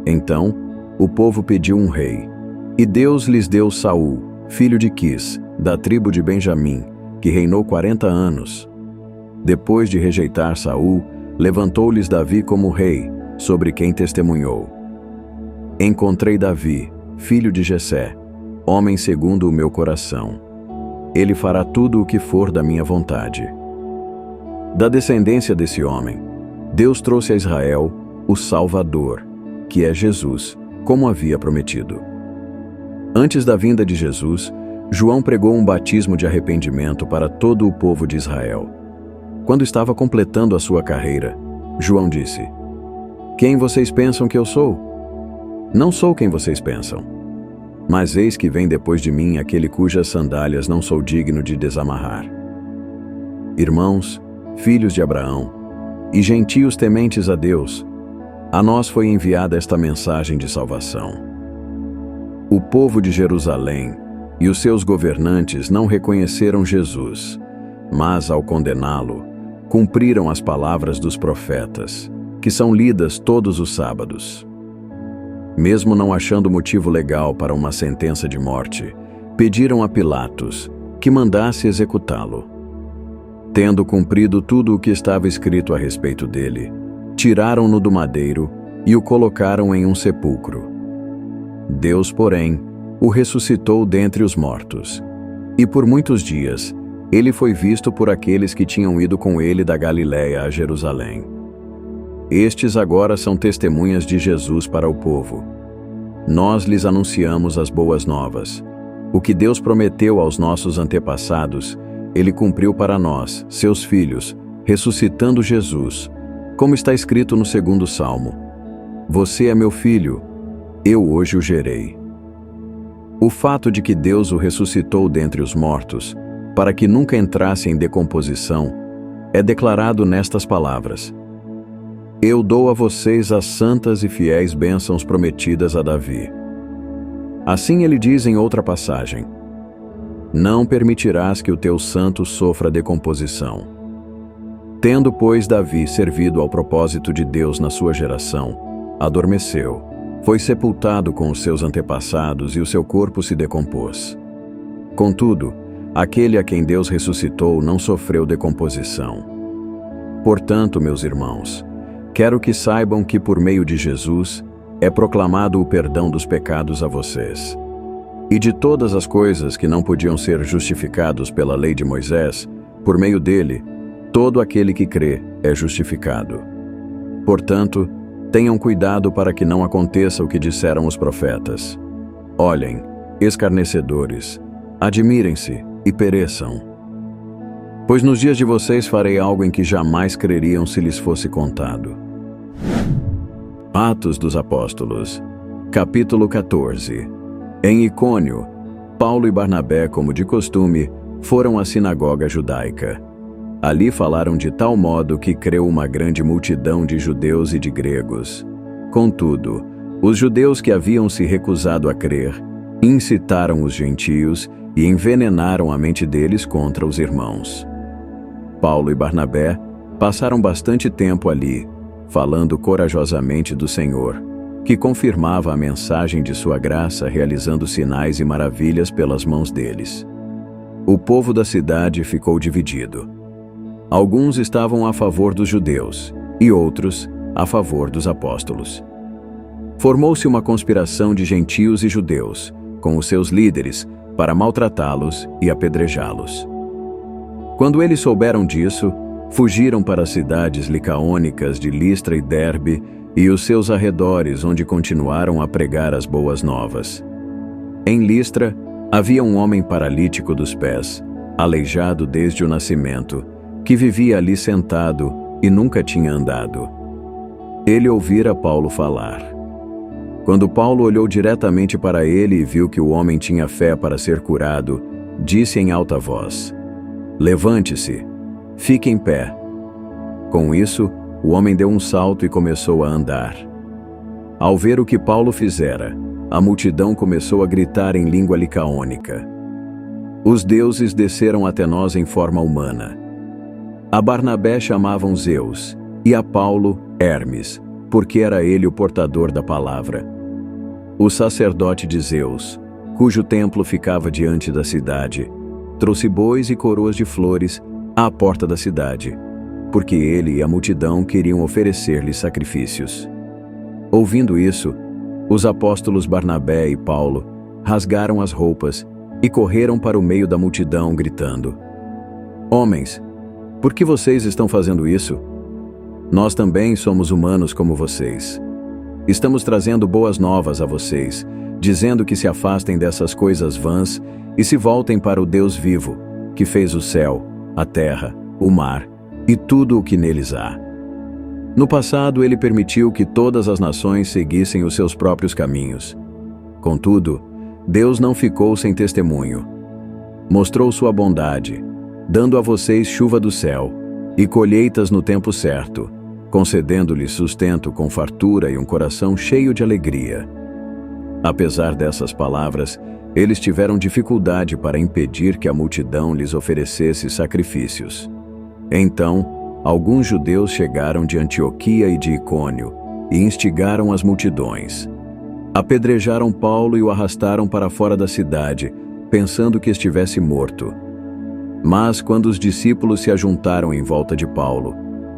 Então, o povo pediu um rei, e Deus lhes deu Saul, filho de Quis, da tribo de Benjamim, que reinou 40 anos. Depois de rejeitar Saul, levantou-lhes Davi como rei, sobre quem testemunhou: Encontrei Davi, filho de Jessé, homem segundo o meu coração. Ele fará tudo o que for da minha vontade. Da descendência desse homem, Deus trouxe a Israel o Salvador, que é Jesus, como havia prometido. Antes da vinda de Jesus, João pregou um batismo de arrependimento para todo o povo de Israel. Quando estava completando a sua carreira, João disse: Quem vocês pensam que eu sou? Não sou quem vocês pensam. Mas eis que vem depois de mim aquele cujas sandálias não sou digno de desamarrar. Irmãos, filhos de Abraão, e gentios tementes a Deus, a nós foi enviada esta mensagem de salvação. O povo de Jerusalém e os seus governantes não reconheceram Jesus, mas, ao condená-lo, cumpriram as palavras dos profetas, que são lidas todos os sábados. Mesmo não achando motivo legal para uma sentença de morte, pediram a Pilatos que mandasse executá-lo. Tendo cumprido tudo o que estava escrito a respeito dele, tiraram-no do madeiro e o colocaram em um sepulcro. Deus, porém, o ressuscitou dentre os mortos, e por muitos dias ele foi visto por aqueles que tinham ido com ele da Galiléia a Jerusalém. Estes agora são testemunhas de Jesus para o povo. Nós lhes anunciamos as boas novas. O que Deus prometeu aos nossos antepassados, Ele cumpriu para nós, seus filhos, ressuscitando Jesus, como está escrito no 2º Salmo: Você é meu filho, eu hoje o gerei. O fato de que Deus o ressuscitou dentre os mortos, para que nunca entrasse em decomposição, é declarado nestas palavras: Eu dou a vocês as santas e fiéis bênçãos prometidas a Davi. Assim ele diz em outra passagem: Não permitirás que o teu santo sofra decomposição. Tendo, pois, Davi servido ao propósito de Deus na sua geração, adormeceu, foi sepultado com os seus antepassados e o seu corpo se decompôs. Contudo, aquele a quem Deus ressuscitou não sofreu decomposição. Portanto, meus irmãos, quero que saibam que por meio de Jesus é proclamado o perdão dos pecados a vocês. E de todas as coisas que não podiam ser justificados pela lei de Moisés, por meio dele, todo aquele que crê é justificado. Portanto, tenham cuidado para que não aconteça o que disseram os profetas: Olhem, escarnecedores, admirem-se e pereçam. Pois nos dias de vocês farei algo em que jamais creriam se lhes fosse contado. Atos dos Apóstolos, capítulo 14. Em Icônio, Paulo e Barnabé, como de costume, foram à sinagoga judaica. Ali falaram de tal modo que creu uma grande multidão de judeus e de gregos. Contudo, os judeus que haviam se recusado a crer, incitaram os gentios e envenenaram a mente deles contra os irmãos. Paulo e Barnabé passaram bastante tempo ali, falando corajosamente do Senhor, que confirmava a mensagem de sua graça realizando sinais e maravilhas pelas mãos deles. O povo da cidade ficou dividido. Alguns estavam a favor dos judeus e outros a favor dos apóstolos. Formou-se uma conspiração de gentios e judeus, com os seus líderes, para maltratá-los e apedrejá-los. Quando eles souberam disso, fugiram para as cidades licaônicas de Listra e Derbe e os seus arredores, onde continuaram a pregar as boas novas. Em Listra, havia um homem paralítico dos pés, aleijado desde o nascimento, que vivia ali sentado e nunca tinha andado. Ele ouvira Paulo falar. Quando Paulo olhou diretamente para ele e viu que o homem tinha fé para ser curado, disse em alta voz: "Levante-se, fique em pé." Com isso, o homem deu um salto e começou a andar. Ao ver o que Paulo fizera, a multidão começou a gritar em língua licaônica: "Os deuses desceram até nós em forma humana." A Barnabé chamavam Zeus, e a Paulo, Hermes, porque era ele o portador da palavra. O sacerdote de Zeus, cujo templo ficava diante da cidade, trouxe bois e coroas de flores à porta da cidade, porque ele e a multidão queriam oferecer-lhe sacrifícios. Ouvindo isso, os apóstolos Barnabé e Paulo rasgaram as roupas e correram para o meio da multidão, gritando: "Homens, por que vocês estão fazendo isso? Nós também somos humanos como vocês. Estamos trazendo boas novas a vocês, dizendo que se afastem dessas coisas vãs e se voltem para o Deus vivo, que fez o céu, a terra, o mar e tudo o que neles há. No passado, ele permitiu que todas as nações seguissem os seus próprios caminhos. Contudo, Deus não ficou sem testemunho. Mostrou sua bondade, dando a vocês chuva do céu e colheitas no tempo certo, concedendo-lhes sustento com fartura e um coração cheio de alegria." Apesar dessas palavras, eles tiveram dificuldade para impedir que a multidão lhes oferecesse sacrifícios. Então, alguns judeus chegaram de Antioquia e de Icônio e instigaram as multidões. Apedrejaram Paulo e o arrastaram para fora da cidade, pensando que estivesse morto. Mas, quando os discípulos se ajuntaram em volta de Paulo,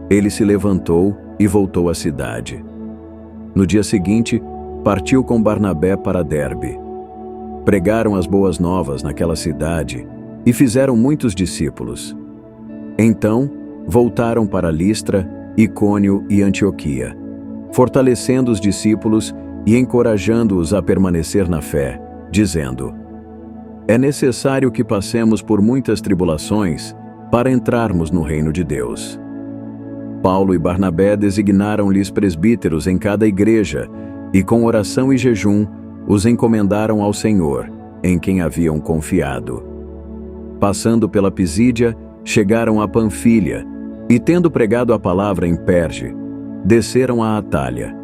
ele se levantou e voltou à cidade. No dia seguinte, partiu com Barnabé para Derbe. Pregaram as boas novas naquela cidade e fizeram muitos discípulos. Então, voltaram para Listra, Icônio e Antioquia, fortalecendo os discípulos e encorajando-os a permanecer na fé, dizendo: "É necessário que passemos por muitas tribulações para entrarmos no reino de Deus." Paulo e Barnabé designaram-lhes presbíteros em cada igreja e, com oração e jejum, os encomendaram ao Senhor, em quem haviam confiado. Passando pela Pisídia, chegaram a Panfilha e, tendo pregado a palavra em Perge, desceram a Atália.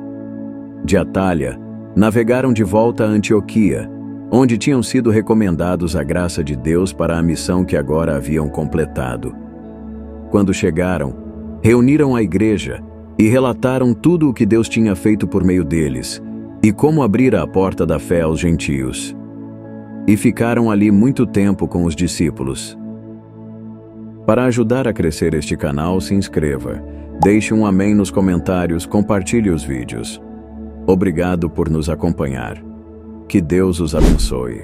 De Atália, navegaram de volta a Antioquia, onde tinham sido recomendados à graça de Deus para a missão que agora haviam completado. Quando chegaram, reuniram a igreja e relataram tudo o que Deus tinha feito por meio deles e como abrira a porta da fé aos gentios. E ficaram ali muito tempo com os discípulos. Para ajudar a crescer este canal, se inscreva, deixe um amém nos comentários, compartilhe os vídeos. Obrigado por nos acompanhar. Que Deus os abençoe.